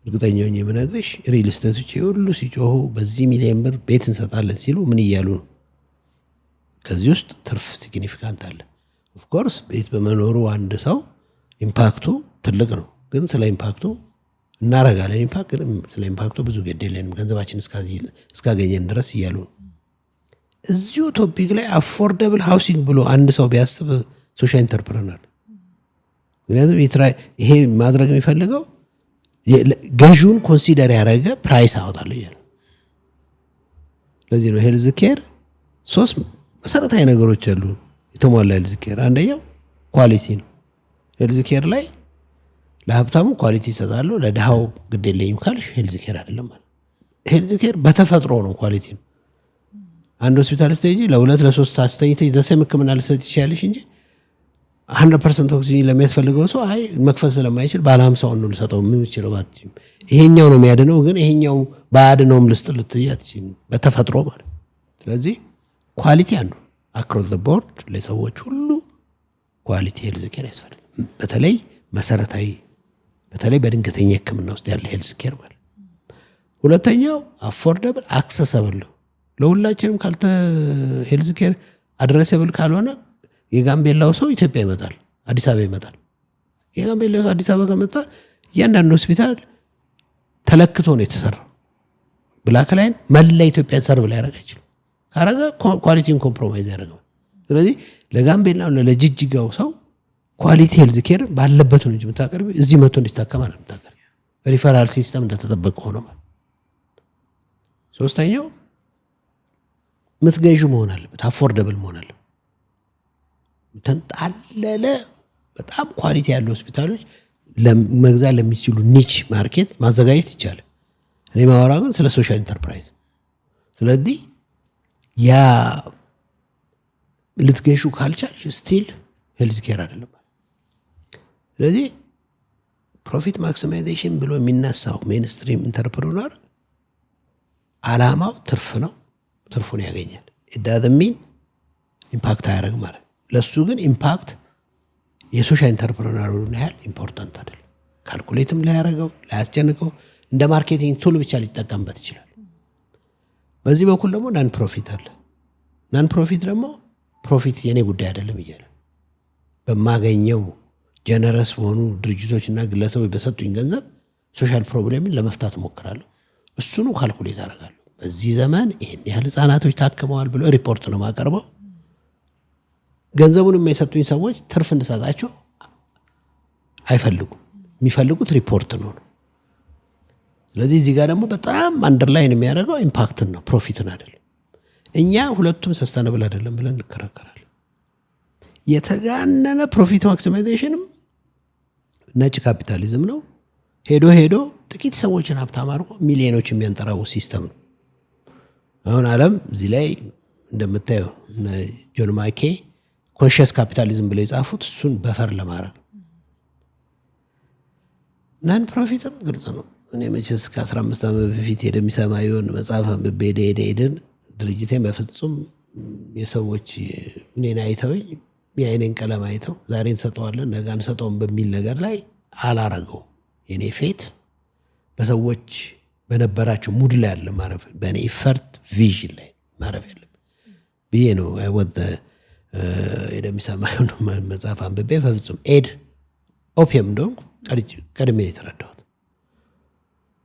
እርግጠኛውን የምነግርሽ ሪል ስቴቶች ሁሉ ሲጮሁ በዚህ ሚሊዮን ብር ቤት እንሰጣለን ሲሉ ምን እያሉ ነው? ከዚህ ውስጥ ትርፍ ሲግኒፊካንት አለ። ኦፍኮርስ ቤት በመኖሩ አንድ ሰው ኢምፓክቱ ትልቅ ነው፣ ግን ስለ ኢምፓክቱ እናረጋለን። ኢምፓክት ግን ስለ ኢምፓክቱ ብዙ ግድ የለንም ገንዘባችን እስካገኘን ድረስ እያሉ ነው። እዚሁ ቶፒክ ላይ አፎርደብል ሃውሲንግ ብሎ አንድ ሰው ቢያስብ ሶሻል ኢንተርፕረነር፣ ምክንያቱም ይሄ ማድረግ የሚፈልገው ገዢውን ኮንሲደር ያደረገ ፕራይስ አወጣለሁ እያለ። ለዚህ ነው ሄልዝ ኬር 3 መሰረታዊ ነገሮች አሉ የተሟላ ሄልዝ ኬር። አንደኛው ኳሊቲ ነው። ሄልዝ ኬር ላይ ለሀብታሙ ኳሊቲ ይሰጣሉ፣ ለድሃው ግድ የለኝም ካልሽ ሄልዝ ኬር አይደለም ማለት። ሄልዝ ኬር በተፈጥሮ ነው፣ ኳሊቲ ነው። አንድ ሆስፒታል ስትሄጂ ለ2 ለ3 አስተኝተሽ ዘሰም ህክምና ልሰጥ ይችላልሽ እንጂ 100% ኦክሲጅን ለሚያስፈልገው ሰው አይ መክፈል ስለማይችል ባለ 50 ነው ልሰጠው ምን ይችላል ማለት። ይሄኛው ነው የሚያድነው፣ ግን ይሄኛው ባያድነውም ልስጥልት ያትቺን በተፈጥሮ ማለት። ስለዚህ ኳሊቲ አንዱ አክሮስ ዘ ቦርድ ለሰዎች ሁሉ ኳሊቲ ሄልዝ ኬር ያስፈልጋል። በተለይ መሰረታዊ፣ በተለይ በድንገተኛ ህክምና ውስጥ ያለ ሄልዝ ኬር ማለት። ሁለተኛው አፎርደብል አክሰሰብል ነው። ለሁላችንም ካልተ ሄልዝ ኬር አድሬሰብል ካልሆነ የጋምቤላው ሰው ኢትዮጵያ ይመጣል፣ አዲስ አበባ ይመጣል። የጋምቤላው አዲስ አበባ ከመጣ እያንዳንዱ ሆስፒታል ተለክቶ ነው የተሰራው። ብላክ ላይን መላ ኢትዮጵያን ሰርቭ ላይ ያደርግ አይችልም። ካረገ ኳሊቲን ኮምፕሮማይዝ ያደርጋል። ስለዚህ ለጋምቤላው ለጅጅጋው ሰው ኳሊቲ ሄልዝ ኬር ባለበት ነው እንጂ የምታቀርቢ እዚህ መጥቶ እንዲታከም አለ የምታቀርቢ። ሪፈራል ሲስተም እንደተጠበቀ ሆኖ ማለት። ሶስተኛው ምትገዢው መሆን አለበት፣ አፎርደብል መሆን አለበት። ተንጣለለ በጣም ኳሊቲ ያለው ሆስፒታሎች ለመግዛት ለሚችሉ ኒች ማርኬት ማዘጋጀት ይቻላል። እኔ ማወራ ግን ስለ ሶሻል ኢንተርፕራይዝ። ስለዚህ ያ ልትገዢው ካልቻልሽ ስቲል ሄልዝ ኬር አይደለም። ስለዚህ ፕሮፊት ማክሲማይዜሽን ብሎ የሚነሳው ሜንስትሪም ኢንተርፕረነር አላማው ትርፍ ነው፣ ትርፉን ያገኛል። it ሚን ኢምፓክት አያደርግ ማለት። ለሱ ግን ኢምፓክት የሶሻል ኢንተርፕረነሩን ያህል ኢምፖርታንት አይደለም። ካልኩሌትም ላያደርገው ላያስጨንቀው፣ እንደ ማርኬቲንግ ቱል ብቻ ሊጠቀምበት ይችላል። በዚህ በኩል ደግሞ ናን ፕሮፊት አለ። ናን ፕሮፊት ደግሞ ፕሮፊት የኔ ጉዳይ አይደለም እያለ በማገኘው ጀነረስ ሆኑ ድርጅቶችና ግለሰቦች በሰጡኝ ገንዘብ ሶሻል ፕሮብሌምን ለመፍታት ሞክራለሁ። እሱኑ ካልኩሌት አደርጋለሁ። በዚህ ዘመን ይሄን ያህል ህፃናቶች ታክመዋል ብሎ ሪፖርት ነው ማቀርበው። ገንዘቡንም የሰጡኝ ሰዎች ትርፍ እንድሰጣቸው አይፈልጉም። የሚፈልጉት ሪፖርት ነው። ስለዚህ እዚህ ጋር ደግሞ በጣም አንደርላይን የሚያደርገው ኢምፓክትን ነው፣ ፕሮፊትን አይደለም። እኛ ሁለቱም ሰስተነብል አይደለም ብለን እንከራከራለን። የተጋነነ ፕሮፊት ማክሲማይዜሽንም ነጭ ካፒታሊዝም ነው። ሄዶ ሄዶ ጥቂት ሰዎችን ሀብታም አድርጎ ሚሊዮኖች የሚያንጠራው ሲስተም ነው። አሁን ዓለም እዚህ ላይ እንደምታየው ጆን ማኬ ኮንሽስ ካፒታሊዝም ብለው የጻፉት እሱን በፈር ለማድረግ ናን ፕሮፊትም ግልጽ ነው። እኔ መቼስ ከ15 ዓመት በፊት የሚሰማ የሆን መጽሐፍ አንብቤ ሄደን ድርጅቴን በፍጹም የሰዎች እኔን አይተውኝ የአይኔን ቀለም አይተው ዛሬ እንሰጠዋለን ነገ አንሰጠውም በሚል ነገር ላይ አላረገውም። የኔ ፌት በሰዎች በነበራቸው ሙድ ላይ ያለ ማረፍ፣ በእኔ ኢፈርት ቪዥን ላይ ማረፍ ያለብን ብዬ ነው ወደ የሚሰማ የሆን መጽሐፍ አንብቤ በፍጹም ኦፒየም እንደሆንኩ ቀድሜ የተረዳሁት።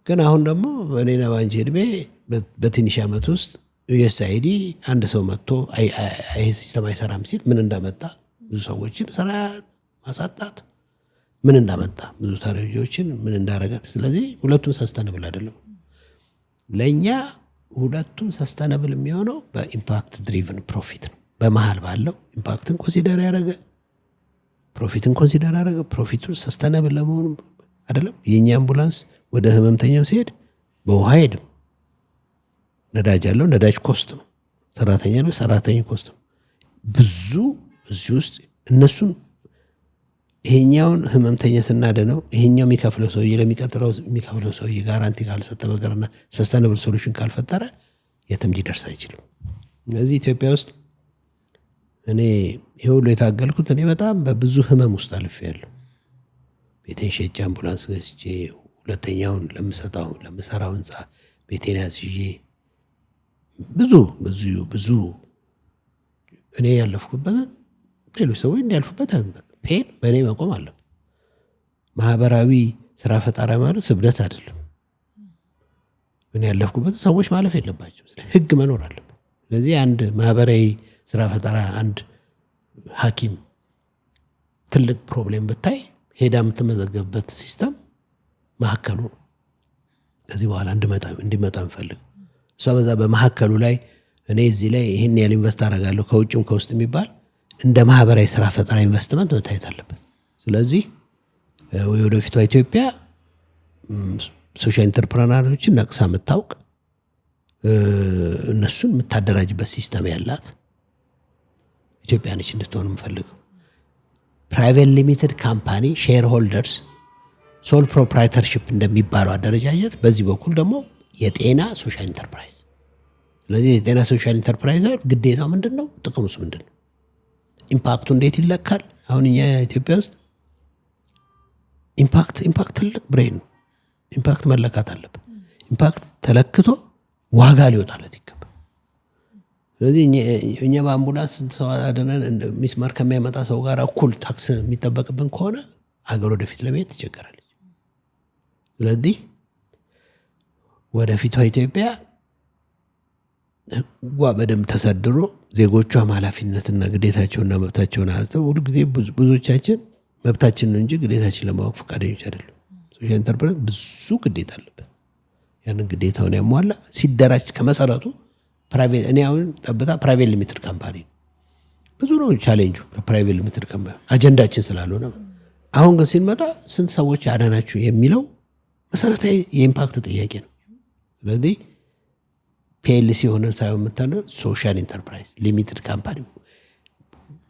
ግን አሁን ደግሞ በእኔና ባንቺ ዕድሜ በትንሽ ዓመት ውስጥ ዩኤስአይዲ አንድ ሰው መጥቶ ይህ ሲስተም አይሰራም ሲል ምን እንዳመጣ ብዙ ሰዎችን ስራ ማሳጣት ምን እንዳመጣ ብዙ ተረጂዎችን ምን እንዳረጋት። ስለዚህ ሁለቱም ሰስተነብል አይደለም። ለእኛ ሁለቱም ሰስተነብል የሚሆነው በኢምፓክት ድሪቭን ፕሮፊት ነው። በመሀል ባለው ኢምፓክትን ኮንሲደር ያደረገ ፕሮፊትን ኮንሲደር ያደረገ ፕሮፊቱን ሰስተነብል ለመሆኑ አይደለም። የእኛ አምቡላንስ ወደ ህመምተኛው ሲሄድ በውሃ ሄድም ነዳጅ ያለው ነዳጅ ኮስት ነው፣ ሰራተኛ ነው ሰራተኛ ኮስት ነው። ብዙ እዚህ ውስጥ እነሱን ይሄኛውን ህመምተኛ ስናደነው ይሄኛው የሚከፍለው ሰውዬ ለሚቀጥለው የሚከፍለው ሰውዬ ጋራንቲ ካልሰጠ በቀርና ሰስተነብል ሶሉሽን ካልፈጠረ የትም ሊደርስ አይችልም። ስለዚህ ኢትዮጵያ ውስጥ እኔ ይሄ ሁሉ የታገልኩት እኔ በጣም በብዙ ህመም ውስጥ አልፌያለሁ። ቤቴን ሸጬ አምቡላንስ ገዝቼ ሁለተኛውን ለምሰራው ህንፃ ቤቴን ያዝዤ ብዙ እኔ ያለፍኩበት ሌሎች ሰዎች እንዲያልፉበት ፔን በእኔ መቆም አለ። ማህበራዊ ስራ ፈጣሪ ማለት ስብደት አይደለም። እኔ ያለፍኩበት ሰዎች ማለፍ የለባቸው፣ ህግ መኖር አለበት። ስለዚህ አንድ ማህበራዊ ስራ ፈጣሪ አንድ ሐኪም ትልቅ ፕሮብሌም ብታይ ሄዳ የምትመዘገብበት ሲስተም ማዕከሉ ነው። ከዚህ በኋላ እንዲመጣ እንፈልግ እሷ በዛ በማዕከሉ ላይ እኔ እዚህ ላይ ይህን ያህል ኢንቨስት አደርጋለሁ ከውጭም ከውስጥ የሚባል እንደ ማህበራዊ ስራ ፈጠራ ኢንቨስትመንት መታየት አለበት። ስለዚህ ወደፊቷ ኢትዮጵያ ሶሻል ኢንተርፕረነሮችን ነቅሳ የምታውቅ እነሱን የምታደራጅበት ሲስተም ያላት ኢትዮጵያ ነች እንድትሆን የምፈልገው። ፕራይቬት ሊሚትድ ካምፓኒ ሼር ሆልደርስ ሶል ፕሮፕራይተርሺፕ እንደሚባለው አደረጃጀት፣ በዚህ በኩል ደግሞ የጤና ሶሻል ኢንተርፕራይዝ። ስለዚህ የጤና ሶሻል ኢንተርፕራይዝ ግዴታው ምንድን ነው? ጥቅሙስ ምንድን ነው? ኢምፓክቱ እንዴት ይለካል? አሁን እኛ ኢትዮጵያ ውስጥ ኢምፓክት ትልቅ ብሬን ነው። ኢምፓክት መለካት አለበት። ኢምፓክት ተለክቶ ዋጋ ሊወጣለት ይገባል። ስለዚህ እኛ በአምቡላንስ ሰው አድነን ሚስማር ከሚያመጣ ሰው ጋር እኩል ታክስ የሚጠበቅብን ከሆነ አገር ወደፊት ለመሄድ ትቸገራለች። ስለዚህ ወደፊቷ ኢትዮጵያ ህጓ በደንብ ተሰድሮ ዜጎቿ ኃላፊነትና ግዴታቸውና መብታቸውን አያስተው። ሁሉ ጊዜ ብዙዎቻችን መብታችን ነው እንጂ ግዴታችን ለማወቅ ፈቃደኞች አይደለም። ሶሻል ኢንተርፕራይዝ ብዙ ግዴታ አለበት። ያንን ግዴታውን ያሟላ ሲደራጅ ከመሰረቱ ፕራይቬት እኔ አሁን ጠብታ ፕራይቬት ሊሚትድ ካምፓኒ ብዙ ነው ቻሌንጁ። ፕራይቬት ሊሚትድ ካምፓኒ አጀንዳችን ስላልሆነ አሁን ግን ሲመጣ ስንት ሰዎች አዳናችሁ የሚለው መሰረታዊ የኢምፓክት ጥያቄ ነው። ስለዚህ ፒኤልሲ ሆነን ሳይሆን የምታለው ሶሻል ኢንተርፕራይዝ ሊሚትድ ካምፓኒ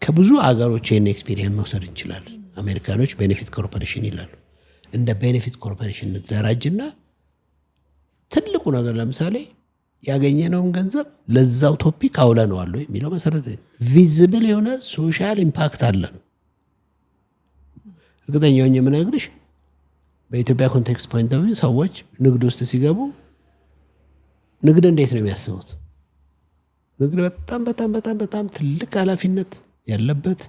ከብዙ አገሮች ይህን ኤክስፔሪየንስ መውሰድ እንችላለን። አሜሪካኖች ቤኔፊት ኮርፖሬሽን ይላሉ። እንደ ቤኔፊት ኮርፖሬሽን ደራጅና ትልቁ ነገር ለምሳሌ ያገኘነውን ገንዘብ ለዛው ቶፒክ አውለነዋል የሚለው መሰረት ቪዚብል የሆነ ሶሻል ኢምፓክት አለ ነው። እርግጠኛ ሆኜ የምነግርሽ በኢትዮጵያ ኮንቴክስት ፖይንት ኦፍ ቪው ሰዎች ንግድ ውስጥ ሲገቡ ንግድ እንዴት ነው የሚያስቡት? ንግድ በጣም በጣም በጣም በጣም ትልቅ ኃላፊነት ያለበት፣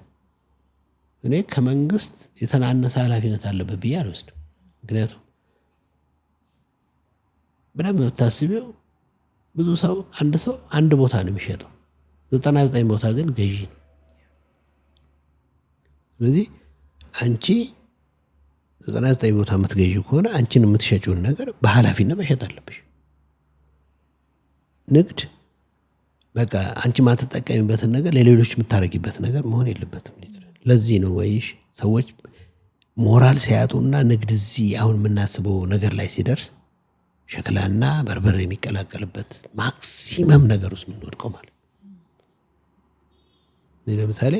እኔ ከመንግስት የተናነሰ ኃላፊነት አለበት ብዬ አልወስድም። ምክንያቱም በደንብ ብታስቢው ብዙ ሰው አንድ ቦታ ነው የሚሸጠው፣ 99 ቦታ ግን ገዢ ነው። ስለዚህ አንቺ 99 ቦታ የምትገዢ ከሆነ አንቺን የምትሸጪውን ነገር በኃላፊነት መሸጥ አለብሽ። ንግድ በቃ አንቺ ማትጠቀሚበትን ነገር ለሌሎች የምታረጊበት ነገር መሆን የለበትም። ለዚህ ነው ወይሽ ሰዎች ሞራል ሲያጡና ንግድ እዚህ አሁን የምናስበው ነገር ላይ ሲደርስ ሸክላና በርበሬ የሚቀላቀልበት ማክሲመም ነገር ውስጥ የምንወድቀው ማለት ለምሳሌ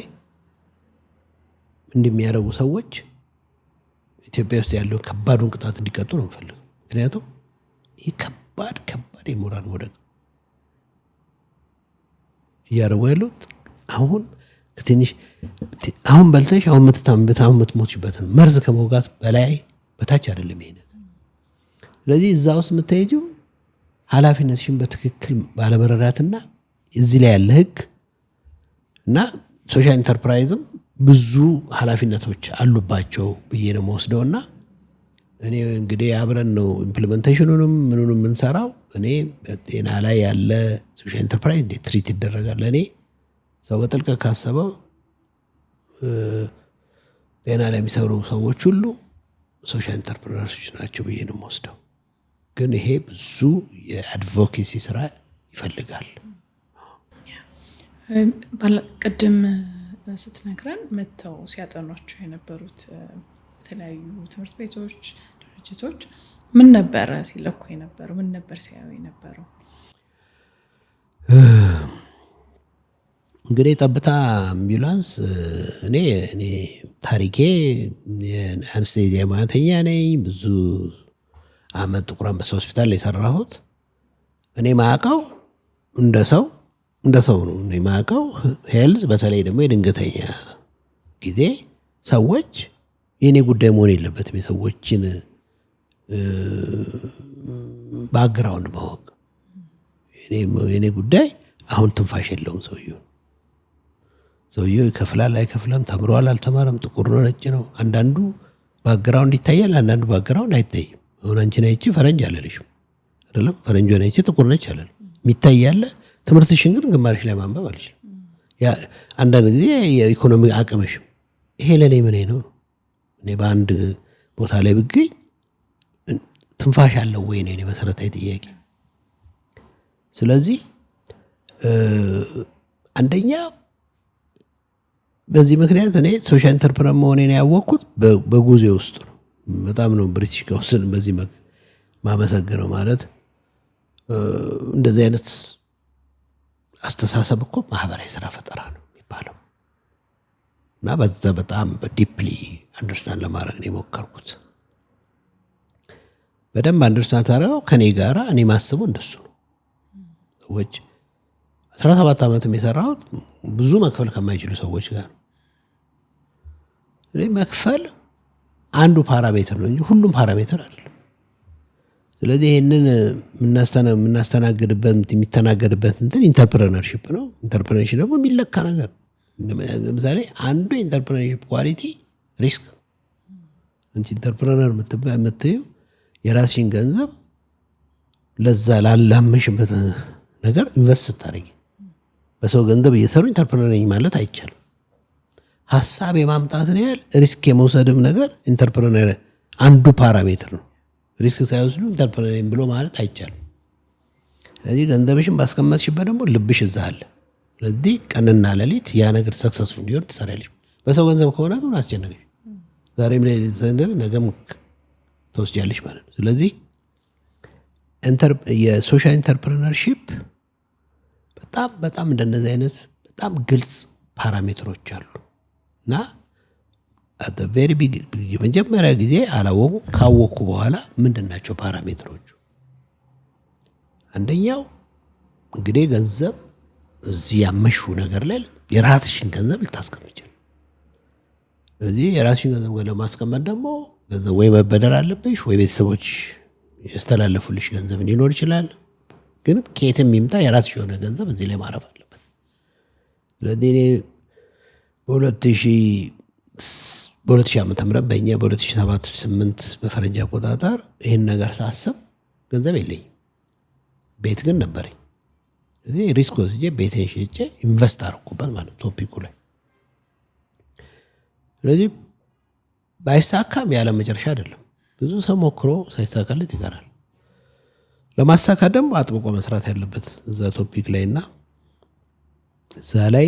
እንደሚያደርጉ ሰዎች ኢትዮጵያ ውስጥ ያለው ከባዱን ቅጣት እንዲቀጡ ነው የምፈልገው። ምክንያቱም ይህ ከባድ የሞራል መውደቅ እያደረጉ ያሉት አሁን በልተሽ አሁን የምትሞችበትን መርዝ ከመውጋት በላይ በታች አይደለም ይሄ ነገር። ስለዚህ እዛ ውስጥ የምትሄጂው ኃላፊነትሽን በትክክል ባለመረዳትና እዚህ ላይ ያለ ህግ እና ሶሻል ኢንተርፕራይዝም ብዙ ኃላፊነቶች አሉባቸው ብዬ ነው የምወስደውና እኔ እንግዲህ አብረን ነው ኢምፕሊሜንቴሽኑንም ምኑንም የምንሰራው። እኔ በጤና ላይ ያለ ሶሻል ኢንተርፕራይዝ እንዴት ትሪት ይደረጋል? እኔ ሰው በጥልቅ ካሰበው ጤና ላይ የሚሰሩ ሰዎች ሁሉ ሶሻል ኢንተርፕረነርስ ናቸው ብዬ ነው የምወስደው። ግን ይሄ ብዙ የአድቮኬሲ ስራ ይፈልጋል። ቅድም ስትነግረን መተው ሲያጠኗቸው የነበሩት የተለያዩ ትምህርት ቤቶች፣ ድርጅቶች ምን ነበረ ሲለኩ የነበረው? ምን ነበር ሲያዩ የነበረው? እንግዲህ ጠብታ አምቡላንስ እኔ ታሪኬ የአንስቴዚያ ሙያተኛ ነኝ። ብዙ አመት ጥቁር አንበሳ ሆስፒታል የሰራሁት እኔ ማቀው እንደ ሰው ነው። እኔ ማቀው ሄልዝ በተለይ ደግሞ የድንገተኛ ጊዜ ሰዎች የኔ ጉዳይ መሆን የለበትም። የሰዎችን ባክግራውንድ ማወቅ የኔ ጉዳይ። አሁን ትንፋሽ የለውም ሰውየው ይከፍላል አይከፍላም፣ ተምሯል አልተማረም፣ ጥቁር ነው ነጭ ነው። አንዳንዱ ባክግራውንድ ይታያል፣ አንዳንዱ ባክግራውንድ አይታይም። አሁን አንቺን አይቼ ፈረንጅ አላለሽም አይደለም፣ ፈረንጆን አይቼ ጥቁር ነች አላለም። የሚታያለ ትምህርትሽን ግን ግማሽ ላይ ማንበብ አልችልም። ያ አንዳንድ ጊዜ የኢኮኖሚ አቅምሽ ይሄ ለኔ ምን ነው? እኔ በአንድ ቦታ ላይ ብገኝ ትንፋሽ አለው ወይ ነው መሰረታዊ ጥያቄ። ስለዚህ አንደኛ በዚህ ምክንያት እኔ ሶሻል ኢንተርፕረነር መሆኔን ያወቅኩት በጉዞ ውስጥ ነው። በጣም ነው ብሪቲሽ ካውንስል በዚህ ማመሰግነው። ማለት እንደዚህ አይነት አስተሳሰብ እኮ ማህበራዊ ስራ ፈጠራ ነው የሚባለው እና በዛ በጣም ዲፕሊ አንደርስታንድ ለማድረግ ነው የሞከርኩት። በደንብ አንደርስታንድ ታደርገው ከኔ ጋራ እኔ ማስበው እንደሱ ነው። ሰዎች 17 ዓመትም የሰራሁት ብዙ መክፈል ከማይችሉ ሰዎች ጋር ነው። መክፈል አንዱ ፓራሜትር ነው እንጂ ሁሉም ፓራሜትር አይደለም። ስለዚህ ይሄንን የምናስተናግድበት የሚተናገድበት እንትን ኢንተርፕረነርሺፕ ነው። ኢንተርፕረነርሺፕ ደግሞ የሚለካ ነገር ነው። ለምሳሌ አንዱ ኢንተርፕረነርሺፕ ኳሊቲ ሪስክ ነው። አንቺ ኢንተርፕረነር የምትይው የራስሽን ገንዘብ ለዛ ላላመሽበት ነገር ኢንቨስት ስታደርጊ፣ በሰው ገንዘብ እየሰሩ ኢንተርፕረነር ነኝ ማለት አይቻልም። ሀሳብ የማምጣትን ያህል ሪስክ የመውሰድም ነገር ኢንተርፕረነር አንዱ ፓራሜትር ነው። ሪስክ ሳይወስዱ ኢንተርፕረነር ነኝ ብሎ ማለት አይቻልም። ስለዚህ ገንዘብሽን ባስቀመጥሽበት ደግሞ ልብሽ እዛ አለ። ስለዚህ ቀንና ሌሊት ያ ነገር ሰክሰስፉል እንዲሆን ትሰሪያለሽ። በሰው ገንዘብ ከሆነ ግን አስጨነቀሽ፣ ዛሬም ላይ ነገም ተወስጃለሽ ማለት ነው። ስለዚህ የሶሻል ኢንተርፕረነርሺፕ በጣም እንደነዚህ አይነት በጣም ግልጽ ፓራሜትሮች አሉ እና ቬሪ ቢግ የመጀመሪያ ጊዜ አላወቁ ካወቁ በኋላ ምንድናቸው ፓራሜትሮቹ? አንደኛው እንግዲህ ገንዘብ እዚህ ያመሹ ነገር ላይ የራስሽን ገንዘብ ልታስቀምጪ። ስለዚህ የራስሽን ገንዘብ ለማስቀመጥ ደግሞ ገንዘብ ወይ መበደር አለብሽ ወይ ቤተሰቦች ያስተላለፉልሽ ገንዘብ ሊኖር ይችላል። ግን ከየትም ይምጣ የራስሽ የሆነ ገንዘብ እዚህ ላይ ማረፍ አለበት። ስለዚህ እኔ በ2000 ዓመተ ምህረት በእኛ በ2007-8 በፈረንጅ አቆጣጠር ይህን ነገር ሳስብ ገንዘብ የለኝም፣ ቤት ግን ነበረኝ። ስለዚህ ሪስክ ወስጄ ቤቴን ሸጬ ኢንቨስት አደረኩበት ማለት ቶፒኩ ላይ። ስለዚህ ባይሳካም ያለ መጨረሻ አይደለም። ብዙ ሰው ሞክሮ ሳይሳካለት ይቀራል። ለማሳካት ደግሞ አጥብቆ መስራት ያለበት እዛ ቶፒክ ላይና እዛ ላይ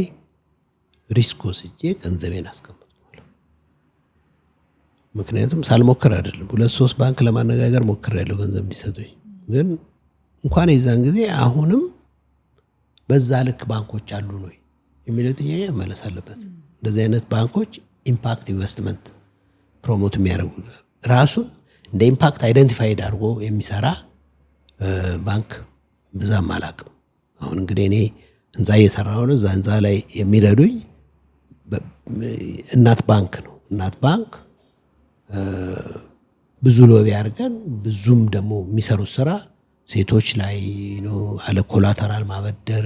ሪስክ ወስጄ ገንዘቤን አስቀምጣለሁ። ምክንያቱም ሳልሞክር አይደለም። 2-3 ባንክ ለማነጋገር ሞክሬያለሁ ገንዘብ እንዲሰጡኝ። ግን እንኳን የዛን ጊዜ አሁንም በዛ ልክ ባንኮች አሉ ነው የሚለው ጥያቄ መመለስ አለበት። እንደዚህ አይነት ባንኮች ኢምፓክት ኢንቨስትመንት ፕሮሞት የሚያደርጉ ራሱን እንደ ኢምፓክት አይደንቲፋይድ አድርጎ የሚሰራ ባንክ ብዛም አላውቅም። አሁን እንግዲህ እኔ ህንፃ እየሰራሁ ነው። እዛ ህንፃ ላይ የሚረዱኝ እናት ባንክ ነው። እናት ባንክ ብዙ ሎቢ አድርገን ብዙም ደግሞ የሚሰሩት ስራ ሴቶች ላይ ነው፣ አለ ኮላተራል ማበደር።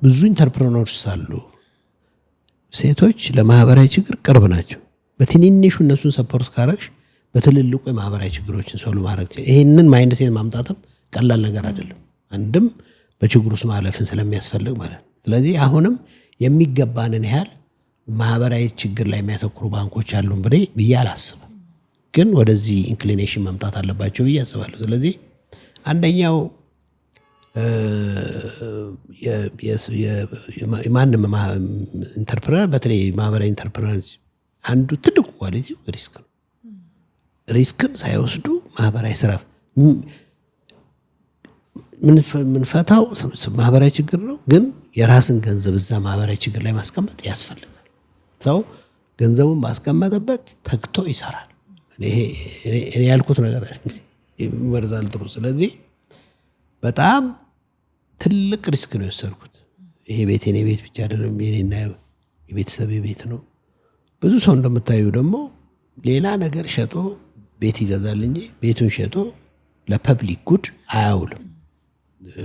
ብዙ ኢንተርፕረነርስ አሉ። ሴቶች ለማህበራዊ ችግር ቅርብ ናቸው። በትንንሹ እነሱን ሰፖርት ካረግሽ በትልልቁ የማህበራዊ ችግሮችን ሶልቭ ማድረግ ይችላል። ይሄንን ማይንድ ሴት ማምጣትም ቀላል ነገር አይደለም። አንድም በችግር ውስጥ ማለፍን ስለሚያስፈልግ ማለት ነው። ስለዚህ አሁንም የሚገባንን ያህል ማህበራዊ ችግር ላይ የሚያተኩሩ ባንኮች አሉን ብዬ አላስብም። ግን ወደዚህ ኢንክሊኔሽን መምጣት አለባቸው ብዬ አስባለሁ። ስለዚህ አንደኛው የማንም ኢንተርፕረነር በተለይ ማህበራዊ ኢንተርፕረነር አንዱ ትልቁ ኳሊቲው ሪስክ ነው። ሪስክን ሳይወስዱ ማህበራዊ ስራ ምንፈታው ማህበራዊ ችግር ነው። ግን የራስን ገንዘብ እዛ ማህበራዊ ችግር ላይ ማስቀመጥ ያስፈልጋል። ሰው ገንዘቡን ማስቀመጥበት ተግቶ ይሰራል። እኔ ያልኩት ነገር ይወርዛል ጥሩ። ስለዚህ በጣም ትልቅ ሪስክ ነው የወሰድኩት። ይሄ ቤት የኔ ቤት ብቻ አይደለም፣ የኔና የቤተሰብ ቤት ነው። ብዙ ሰው እንደምታዩ ደግሞ ሌላ ነገር ሸጦ ቤት ይገዛል እንጂ ቤቱን ሸጦ ለፐብሊክ ጉድ አያውልም።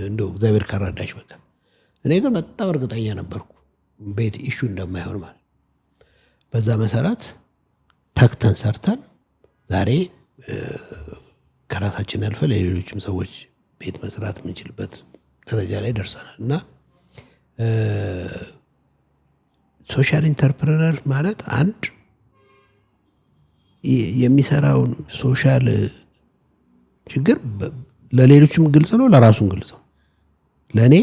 እንደው እግዚአብሔር ካራዳሽ በቃ። እኔ ግን በጣም እርግጠኛ ነበርኩ ቤት ኢሹ እንደማይሆን ማለት። በዛ መሰረት ተክተን ሰርተን ዛሬ ከራሳችን አልፈ ለሌሎችም ሰዎች ቤት መስራት የምንችልበት ደረጃ ላይ ደርሰናል። እና ሶሻል ኢንተርፕረነር ማለት አንድ የሚሰራውን ሶሻል ችግር ለሌሎችም ግልጽ ነው፣ ለራሱም ግልጽ ነው። ለእኔ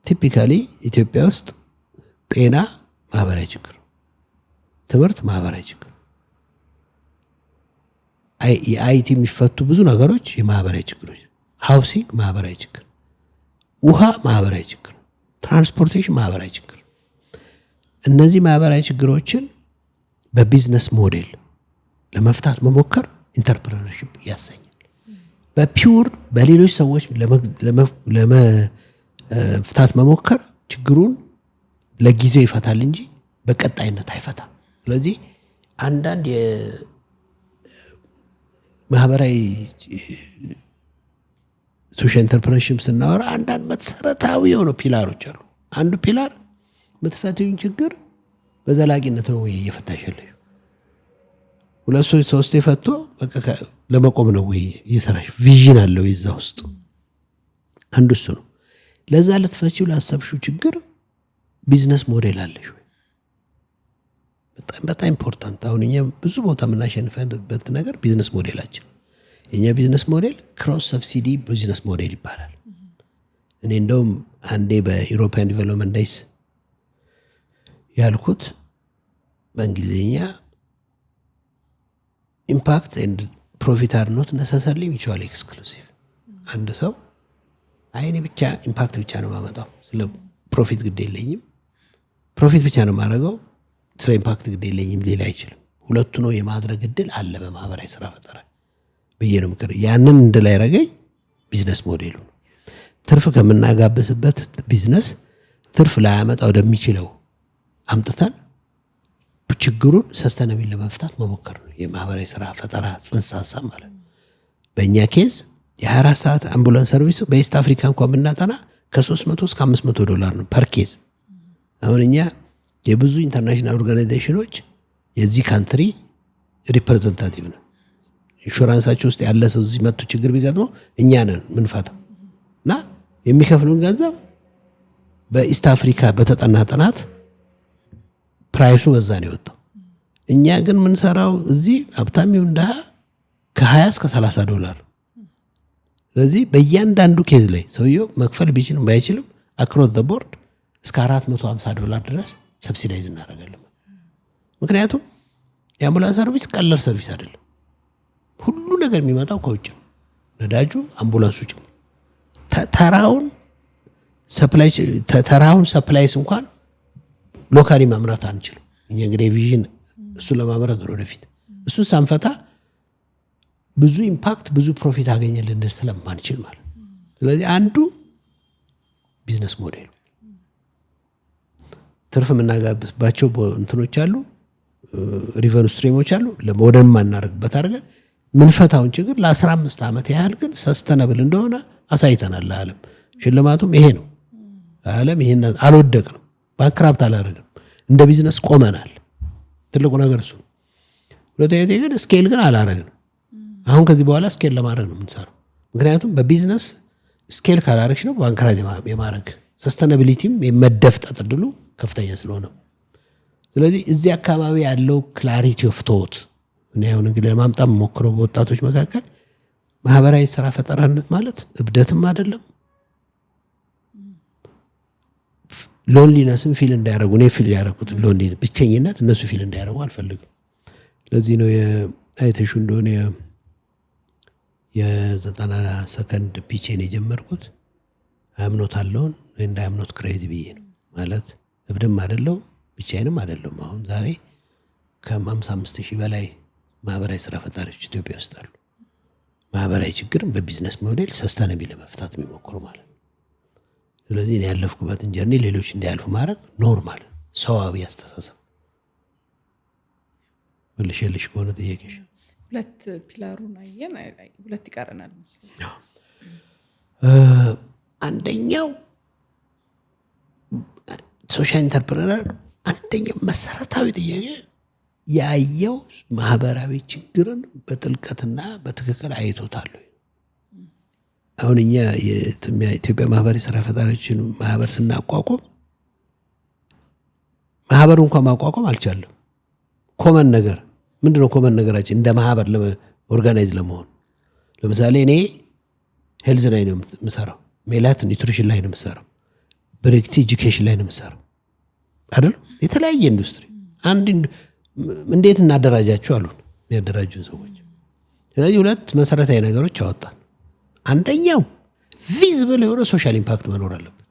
ቲፒካሊ ኢትዮጵያ ውስጥ ጤና ማህበራዊ ችግር፣ ትምህርት ማህበራዊ ችግር፣ የአይቲ የሚፈቱ ብዙ ነገሮች የማህበራዊ ችግሮች፣ ሃውሲንግ ማህበራዊ ችግር፣ ውሃ ማህበራዊ ችግር፣ ትራንስፖርቴሽን ማህበራዊ ችግር። እነዚህ ማህበራዊ ችግሮችን በቢዝነስ ሞዴል ለመፍታት መሞከር ኢንተርፕረነርሺፕ ያሰኛል። በፒውር በሌሎች ሰዎች ለመፍታት መሞከር ችግሩን ለጊዜው ይፈታል እንጂ በቀጣይነት አይፈታም። ስለዚህ አንዳንድ የማህበራዊ ሶሻል ኢንተርፕረነርሺፕ ስናወራ አንዳንድ መሰረታዊ የሆኑ ፒላሮች አሉ። አንዱ ፒላር የምትፈትዩን ችግር በዘላቂነት ነው ወይ እየፈታሽ ያለሽ? 2-3 የፈቶ በቃ ለመቆም ነው ወይ እየሰራሽ? ቪዥን አለው የዛ ውስጥ አንዱ እሱ ነው። ለዛ ልትፈቺው ላሰብሽው ችግር ቢዝነስ ሞዴል አለሽ ወይ? በጣም ኢምፖርታንት። አሁን እኛ ብዙ ቦታ የምናሸንፈበት ነገር ቢዝነስ ሞዴላችን። የኛ ቢዝነስ ሞዴል ክሮስ ሰብሲዲ ቢዝነስ ሞዴል ይባላል። እኔ እንደውም አንዴ በዩሮፒያን ዲቨሎፕመንት ዴይስ ያልኩት በእንግሊዝኛ ኢምፓክት ኤንድ ፕሮፊት አር ኖት ነሰሰርሊ ሚቹዋሊ ኤክስክሉሲቭ። አንድ ሰው አይኔ ብቻ ኢምፓክት ብቻ ነው ማመጣው፣ ስለ ፕሮፊት ግድ የለኝም፣ ፕሮፊት ብቻ ነው ማድረገው፣ ስለ ኢምፓክት ግድ የለኝም ሊል አይችልም። ሁለቱ ነው የማድረግ እድል አለ በማህበራዊ ስራ ፈጠራ ብዬ ነው ምክር። ያንን እንድል ያደረገኝ ቢዝነስ ሞዴሉ ነው። ትርፍ ከምናጋበስበት ቢዝነስ ትርፍ ላያመጣ ወደሚችለው አምጥተን ችግሩን ሰስተነቢል ለመፍታት መሞከር ነው የማህበራዊ ስራ ፈጠራ ጽንሰ ሀሳብ ማለት ነው። በእኛ ኬዝ የ24 ሰዓት አምቡላንስ ሰርቪስ በኢስት አፍሪካ እንኳን ብናጠና ከ300 እስከ $500 ነው ፐር ኬዝ። አሁን እኛ የብዙ ኢንተርናሽናል ኦርጋናይዜሽኖች የዚህ ካንትሪ ሪፕሬዘንታቲቭ ነው። ኢንሹራንሳቸው ውስጥ ያለ ሰው እዚህ መጥቶ ችግር ቢገጥመው እኛ ነን ምንፈታው እና የሚከፍሉን ገንዘብ በኢስት አፍሪካ በተጠና ጥናት ፕራይሱ በዛ ነው የወጣው። እኛ ግን የምንሰራው እዚህ ሀብታሚው እንደ ከ20 እስከ $30። ስለዚህ በእያንዳንዱ ኬዝ ላይ ሰውየው መክፈል ቢችልም ባይችልም አክሮስ ዘ ቦርድ እስከ $450 ድረስ ሰብሲዳይዝ እናደርጋለን። ምክንያቱም የአምቡላንስ ሰርቪስ ቀላል ሰርቪስ አይደለም። ሁሉ ነገር የሚመጣው ከውጭ ነው። ነዳጁ፣ አምቡላንሱ ጭምር ተራውን ሰፕላይስ እንኳን ሎካሊ ማምራት አንችልም። እኛ እንግዲህ ቪዥን እሱን ለማምረት ነው ወደፊት። እሱን ሳንፈታ ብዙ ኢምፓክት ብዙ ፕሮፊት አገኘልን ስለማንችል ማለት። ስለዚህ አንዱ ቢዝነስ ሞዴል ትርፍ የምናጋብስባቸው እንትኖች አሉ፣ ሪቨኑ ስትሪሞች አሉ። ለሞደርን ማናረግበት አድርገን ምንፈታውን ችግር ለ15 ዓመት ያህል ግን ሰስተነብል እንደሆነ አሳይተናል ለዓለም። ሽልማቱም ይሄ ነው። ለዓለም ይሄን አልወደቅንም፣ ባንክራፕት አላደረግንም፣ እንደ ቢዝነስ ቆመናል። ትልቁ ነገር እሱ ነው። ሁለተኛ ግን ስኬል ግን አላደረግንም። አሁን ከዚህ በኋላ ስኬል ለማድረግ ነው የምንሰራው። ምክንያቱም በቢዝነስ ስኬል ካላደረግሽ ነው ባንክራፕት የማድረግ ሰስተናቢሊቲም የመደፍጠጥ እድሉ ከፍተኛ ስለሆነ፣ ስለዚህ እዚህ አካባቢ ያለው ክላሪቲ ኦፍ ቶት እኔ አሁን እንግዲህ ለማምጣት ሞክረው በወጣቶች መካከል ማህበራዊ ስራ ፈጠራነት ማለት እብደትም አይደለም፣ ሎንሊነስም ፊል እንዳያደርጉ እኔ ፊል ያደረኩት ሎንሊነስ ብቸኝነት እነሱ ፊል እንዳያደርጉ አልፈልግም። ለዚህ ነው አይተሹ እንደሆነ የ90 ሰከንድ ፒቼን የጀመርኩት አምኖት አለውን እንደ አምኖት ክሬዚ ብዬ ነው። ማለት እብድም አይደለም ብቻዬንም አይደለም። አሁን ዛሬ ከ55,000 በላይ ማህበራዊ ስራ ፈጣሪዎች ኢትዮጵያ ውስጥ አሉ። ማህበራዊ ችግርን በቢዝነስ ሞዴል ሰስተነብል ለመፍታት የሚሞክሩ ማለት ነው። ስለዚህ እኔ ያለፍኩበትን ጀርኒ ሌሎች እንዲያልፉ ማድረግ ኖርማል ሰዋዊ አስተሳሰብ። መልሼልሽ ከሆነ ጥያቄሽ ሁለት ፒላሩን አየን፣ ሁለት ይቀረናል መሰለኝ። አንደኛው ሶሻል ኢንተርፕረነር አንደኛው መሰረታዊ ጥያቄ ያየው ማህበራዊ ችግርን በጥልቀትና በትክክል አይቶታል። አሁን እኛ የኢትዮጵያ ማህበራዊ ስራ ፈጣሪዎችን ማህበር ስናቋቁም ማህበሩ እንኳን ማቋቋም አልቻለም። ኮመን ነገር ምንድነው? ኮመን ነገራችን እንደ ማህበር ኦርጋናይዝ ለመሆን ለምሳሌ እኔ ሄልዝ ላይ ነው የምሰራው፣ ሜላት ኒውትሪሽን ላይ ነው የምሰራው፣ ብሬክቲ ኤጁኬሽን ላይ ነው የምሰራው አይደል? የተለያየ ኢንዱስትሪ እንዴት እናደራጃቸው አሉን የሚያደራጁን ሰዎች። ስለዚህ ሁለት መሰረታዊ ነገሮች አወጣን። አንደኛው ቪዚብል የሆነ ሶሻል ኢምፓክት መኖር አለበት።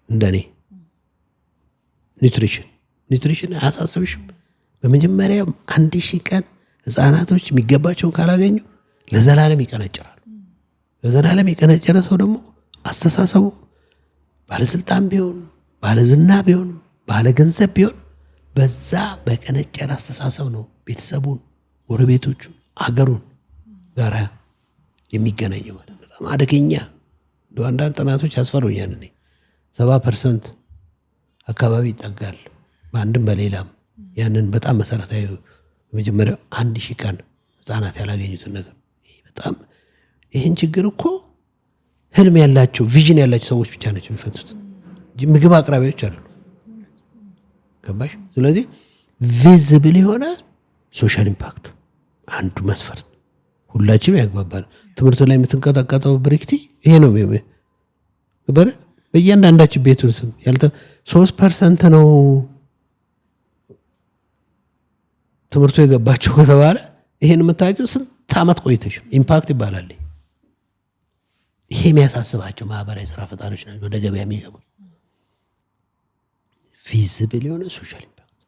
እንደኔ ኒውትሪሽን አያሳስብሽም? በመጀመሪያ 1000 ቀን ህፃናቶች የሚገባቸውን ካላገኙ ለዘላለም ይቀነጭራሉ። ለዘላለም የቀነጨረ ሰው ደግሞ አስተሳሰቡ ባለስልጣን ቢሆን ባለዝና ቢሆን ባለገንዘብ ቢሆን በዛ በቀነጨረ አስተሳሰብ ነው ቤተሰቡን፣ ጎረቤቶቹን፣ አገሩን ጋር የሚገናኘው። ማለት በጣም አደገኛ አንዳንድ ጥናቶች ያስፈሩኛል። እኔ 70% አካባቢ ይጠጋል በአንድም በሌላም ያንን በጣም መሰረታዊ መጀመሪያ 1000 ቀን ህፃናት ያላገኙትን ነገር በጣም ይህን ችግር እኮ ህልም ያላቸው ቪዥን ያላቸው ሰዎች ብቻ ናቸው የሚፈቱት እንጂ ምግብ አቅራቢዎች አይደሉም። ገባሽ? ስለዚህ ቪዚብል የሆነ ሶሻል ኢምፓክት አንዱ መስፈርት ሁላችንም ያግባባል። ትምህርት ላይ የምትንቀጠቀጠው ብሬክቲ ይሄ ነው። በእያንዳንዳችን ቤት ውስጥ 3% ነው ትምህርቱ የገባቸው ከተባለ ይሄን የምታውቂው ስንት ዓመት ቆይተሽ ኢምፓክት ይባላል። ይሄ የሚያሳስባቸው ማህበራዊ ስራ ፈጣሪዎች ናቸው ወደ ገበያ የሚገቡት። ቪዚብል የሆነ ሶሻል ኢምፓክት።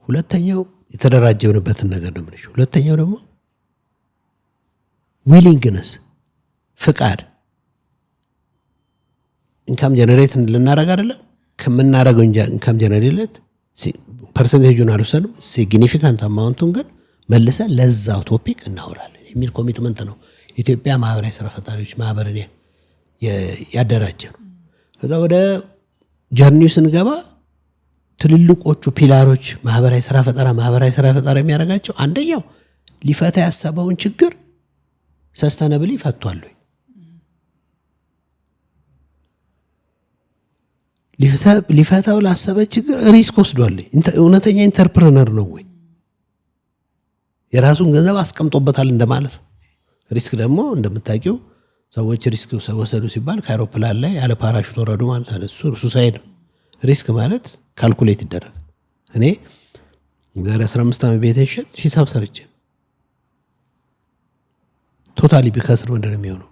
ሁለተኛው የተደራጀንበትን ነገር ነው የምልሽ። ሁለተኛው ደግሞ ዊሊንግነስ ፍቃድ። ኢንካም ጀነሬት ልናደርግ አይደለም ከምናደርገው ኢንካም ጀነሬት ፐርሰንቴጁን አልወሰንም፣ ሲግኒፊካንት አማውንቱን ግን መልሰን ለዛው ቶፒክ እናውላለን የሚል ኮሚትመንት ነው ኢትዮጵያ ማህበራዊ ስራ ፈጣሪዎች ማህበርን ያደራጀ ነው። ከዛ ወደ ጀርኒው ስንገባ ትልልቆቹ ፒላሮች ማህበራዊ ስራ ፈጠራ የሚያደርጋቸው አንደኛው ሊፈታ ያሰበውን ችግር ሰስተነብሊ ፈቷል። ሊፈታው ላሰበ ችግር ሪስክ ወስዷል። እውነተኛ ኢንተርፕረነር ነው ወይ? የራሱን ገንዘብ አስቀምጦበታል እንደማለት። ሪስክ ደግሞ እንደምታውቂው ሰዎች ሪስክ ወሰዱ ሲባል ከአውሮፕላን ላይ ያለ ፓራሹት ወረዱ ማለት አለ። እሱ ሱሳይድ። ሪስክ ማለት ካልኩሌት ይደረግ። እኔ ዛሬ 15 ዓመት ቤት ሸጥ ሂሳብ ሰርቼ ቶታሊ ቢከስር ምንድን ነው የሚሆነው?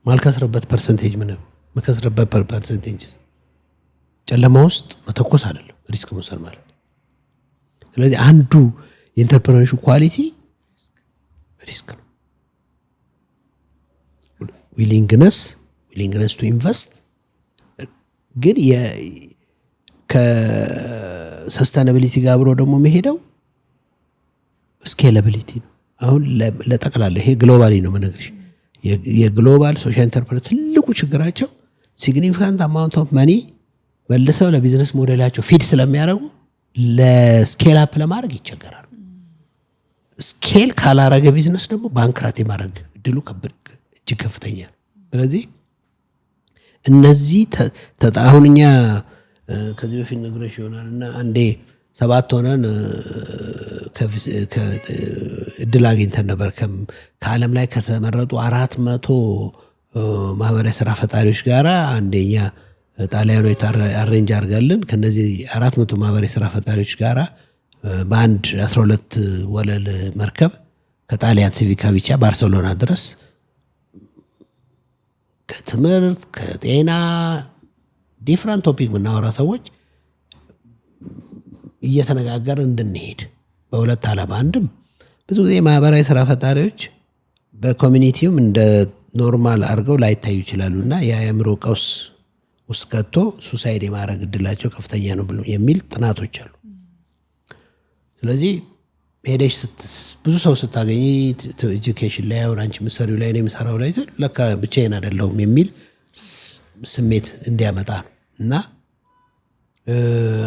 ማልከስርበት ፐርሰንቴጅ ምንም መከስርበት ፐርሰንቴጅ ጨለማ ውስጥ መተኮስ አይደለም ሪስክ መውሰድ ማለት። ስለዚህ አንዱ የኢንተርፕረነርሺፕ ኳሊቲ ሪስክ ነው። ዊሊንግነስ ቱ ኢንቨስት ግን ከሰስቴናቢሊቲ ጋር አብሮ ደግሞ የሚሄደው ስኬላቢሊቲ ነው። አሁን ለጠቅላላ ይሄ ግሎባሊ ነው የምነግርሽ። የግሎባል ሶሻል ኢንተርፕራይዝ ትልቁ ችግራቸው ሲግኒፊካንት አማውንት ኦፍ መኒ መልሰው ለቢዝነስ ሞዴላቸው ፊድ ስለሚያደርጉ ለስኬል አፕ ለማድረግ ይቸገራሉ። ስኬል ካላረገ ቢዝነስ ደግሞ ባንክራት የማድረግ እድሉ እጅግ ከፍተኛ ነው። ስለዚህ እነዚህ አሁን እኛ ከዚህ በፊት ነግሬሽ ይሆናል እና አንዴ 7 ሆነን እድል አግኝተን ነበር ከዓለም ላይ ከተመረጡ 400 ማህበራዊ ስራ ፈጣሪዎች ጋር አንደኛ ጣሊያኖች አሬንጅ አድርጋልን ከነዚህ 400 ማህበራዊ ስራ ፈጣሪዎች ጋር በአንድ 12 ወለል መርከብ ከጣሊያን ሲቪካቪቻ ባርሴሎና ድረስ ከትምህርት ከጤና ዲፍረንት ቶፒክ የምናወራ ሰዎች እየተነጋገርን እንድንሄድ በሁለት ዓላማ። አንድም ብዙ ጊዜ ማህበራዊ ስራ ፈጣሪዎች በኮሚኒቲውም እንደ ኖርማል አድርገው ላይታዩ ይችላሉ እና የአእምሮ ቀውስ ውስጥ ከቶ ሱሳይድ የማድረግ እድላቸው ከፍተኛ ነው ብሎ የሚል ጥናቶች አሉ። ስለዚህ ሄደሽ ብዙ ሰው ስታገኝ ኤጁኬሽን ላይ አሁን አንቺ ምሰሪው ላይ ነው የምሰራው ላይ ለካ ብቻዬን አይደለሁም የሚል ስሜት እንዲያመጣ ነው እና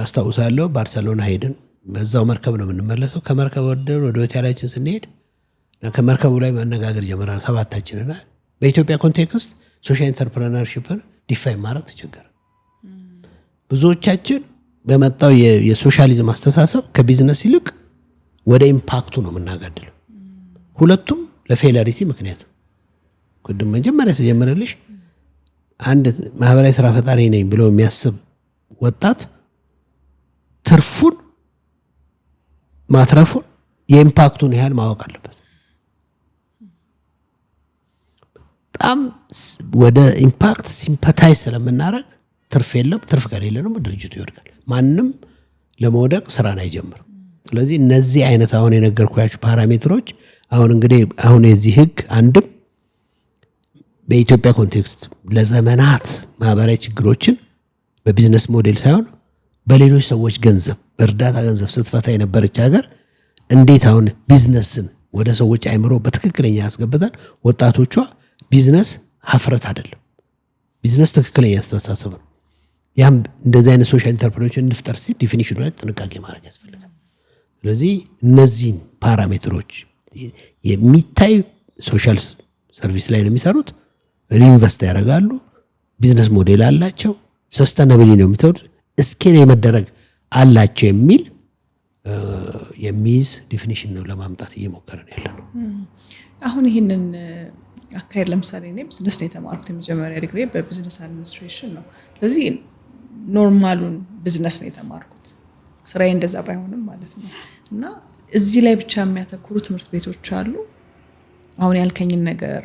አስታውሳለሁ ባርሴሎና ሄድን። በዛው መርከብ ነው የምንመለሰው። ከመርከብ ወደ ሆቴላችን ስንሄድ ከመርከቡ ላይ መነጋገር ጀመራል ሰባታችንና በኢትዮጵያ ኮንቴክስት ሶሻል ኢንተርፕረነርሺፕን ዲፋይን ማድረግ ተቸገረ። ብዙዎቻችን በመጣው የሶሻሊዝም አስተሳሰብ ከቢዝነስ ይልቅ ወደ ኢምፓክቱ ነው የምናጋድለው። ሁለቱም ለፌላሪቲ ምክንያት ቅድም መጀመሪያ ሲጀምርልሽ አንድ ማህበራዊ ስራ ፈጣሪ ነኝ ብሎ የሚያስብ ወጣት ትርፉን ማትረፉን የኢምፓክቱን ያህል ማወቅ አለበት። በጣም ወደ ኢምፓክት ሲምፓታይዝ ስለምናደርግ ትርፍ የለም። ትርፍ ከሌለ ደግሞ ድርጅቱ ይወድቃል። ማንም ለመውደቅ ስራን አይጀምርም። ስለዚህ እነዚህ አይነት አሁን የነገርኳችሁ ፓራሜትሮች አሁን የዚህ ህግ አንድም በኢትዮጵያ ኮንቴክስት ለዘመናት ማህበራዊ ችግሮችን በቢዝነስ ሞዴል ሳይሆን በሌሎች ሰዎች ገንዘብ በእርዳታ ገንዘብ ስትፈታ የነበረች ሀገር እንዴት አሁን ቢዝነስን ወደ ሰዎች አይምሮ በትክክለኛ ያስገብታል። ወጣቶቿ ቢዝነስ ሀፍረት አይደለም፣ ቢዝነስ ትክክለኛ አስተሳሰብ ነው። ያም እንደዚህ አይነት ሶሻል ኢንተርፕረነርሺፕ እንፍጠር ሲል ዲፊኒሽኑ ላይ ጥንቃቄ ማድረግ ያስፈልጋል። ስለዚህ እነዚህን ፓራሜትሮች የሚታይ ሶሻል ሰርቪስ ላይ ነው የሚሰሩት፣ ሪኢንቨስት ያደርጋሉ፣ ቢዝነስ ሞዴል አላቸው፣ ሰስተናብሊ ነው የሚተውት፣ ስኬል የመደረግ አላቸው የሚል የሚይዝ ዲፊኒሽን ነው ለማምጣት እየሞከረን ያለ ነው። አሁን ይህንን አካሄድ ለምሳሌ እኔ ቢዝነስ ነው የተማርኩት፣ የመጀመሪያ ዲግሪ በቢዝነስ አድሚኒስትሬሽን ነው። ስለዚህ ኖርማሉን ቢዝነስ ነው የተማርኩት፣ ስራዬ እንደዛ ባይሆንም ማለት ነው። እና እዚህ ላይ ብቻ የሚያተኩሩ ትምህርት ቤቶች አሉ። አሁን ያልከኝን ነገር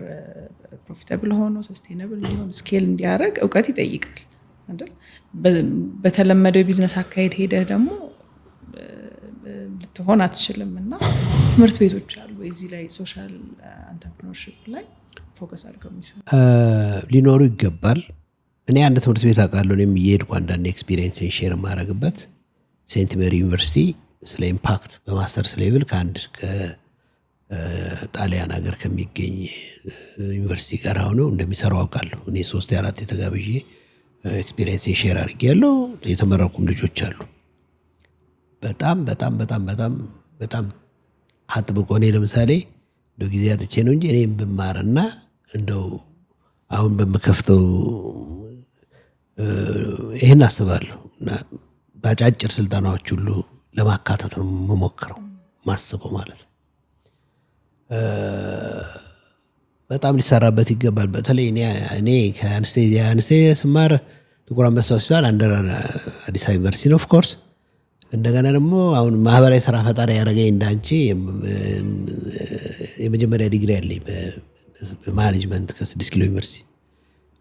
ፕሮፊታብል ሆኖ ሰስቴናብል ሊሆን ስኬል እንዲያደርግ እውቀት ይጠይቃል አይደል? በተለመደው ቢዝነስ አካሄድ ሄደ ደግሞ ልትሆን አትችልም። እና ትምህርት ቤቶች አሉ እዚህ ላይ ሶሻል ኢንተርፕረነርሺፕ ላይ ፎከስ አድርገው የሚሰሩ ሊኖሩ ይገባል። እኔ አንድ ትምህርት ቤት አውቃለሁ። እኔም እየሄድኩ አንዳንድ ኤክስፒሪየንስን ሼር የማደርግበት ሴንት ሜሪ ዩኒቨርሲቲ ስለ ኢምፓክት በማስተርስ ሌቭል ከአንድ ከጣሊያን ሀገር ከሚገኝ ዩኒቨርሲቲ ጋር ሆነው እንደሚሰሩ አውቃለሁ። እኔ 3-4 የተጋብዤ ኤክስፒሪየንስን ሼር አድርጌያለሁ። የተመረቁም ልጆች አሉ። በጣም በጣም በጣም በጣም በጣም አጥብቆ እኔ ለምሳሌ እንደው ጊዜ አጥቼ ነው እንጂ እኔም ብማርና እንደው አሁን በምከፍተው ይህን አስባለሁ እና በአጫጭር ስልጠናዎች ሁሉ ለማካተት ነው የምሞክረው ማስበው ማለት ነው። በጣም ሊሰራበት ይገባል። በተለይ እኔ ከአንስቴዚያ ስማር ጥቁር አንበሳ ሆስፒታል አንደር አዲስ አበባ ዩኒቨርሲቲ ነው ኦፍ ኮርስ። እንደገና ደግሞ አሁን ማህበራዊ ስራ ፈጣሪ ያደረገኝ እንዳንቺ የመጀመሪያ ዲግሪ ያለኝ በማኔጅመንት ከ6 ኪሎ ዩኒቨርሲቲ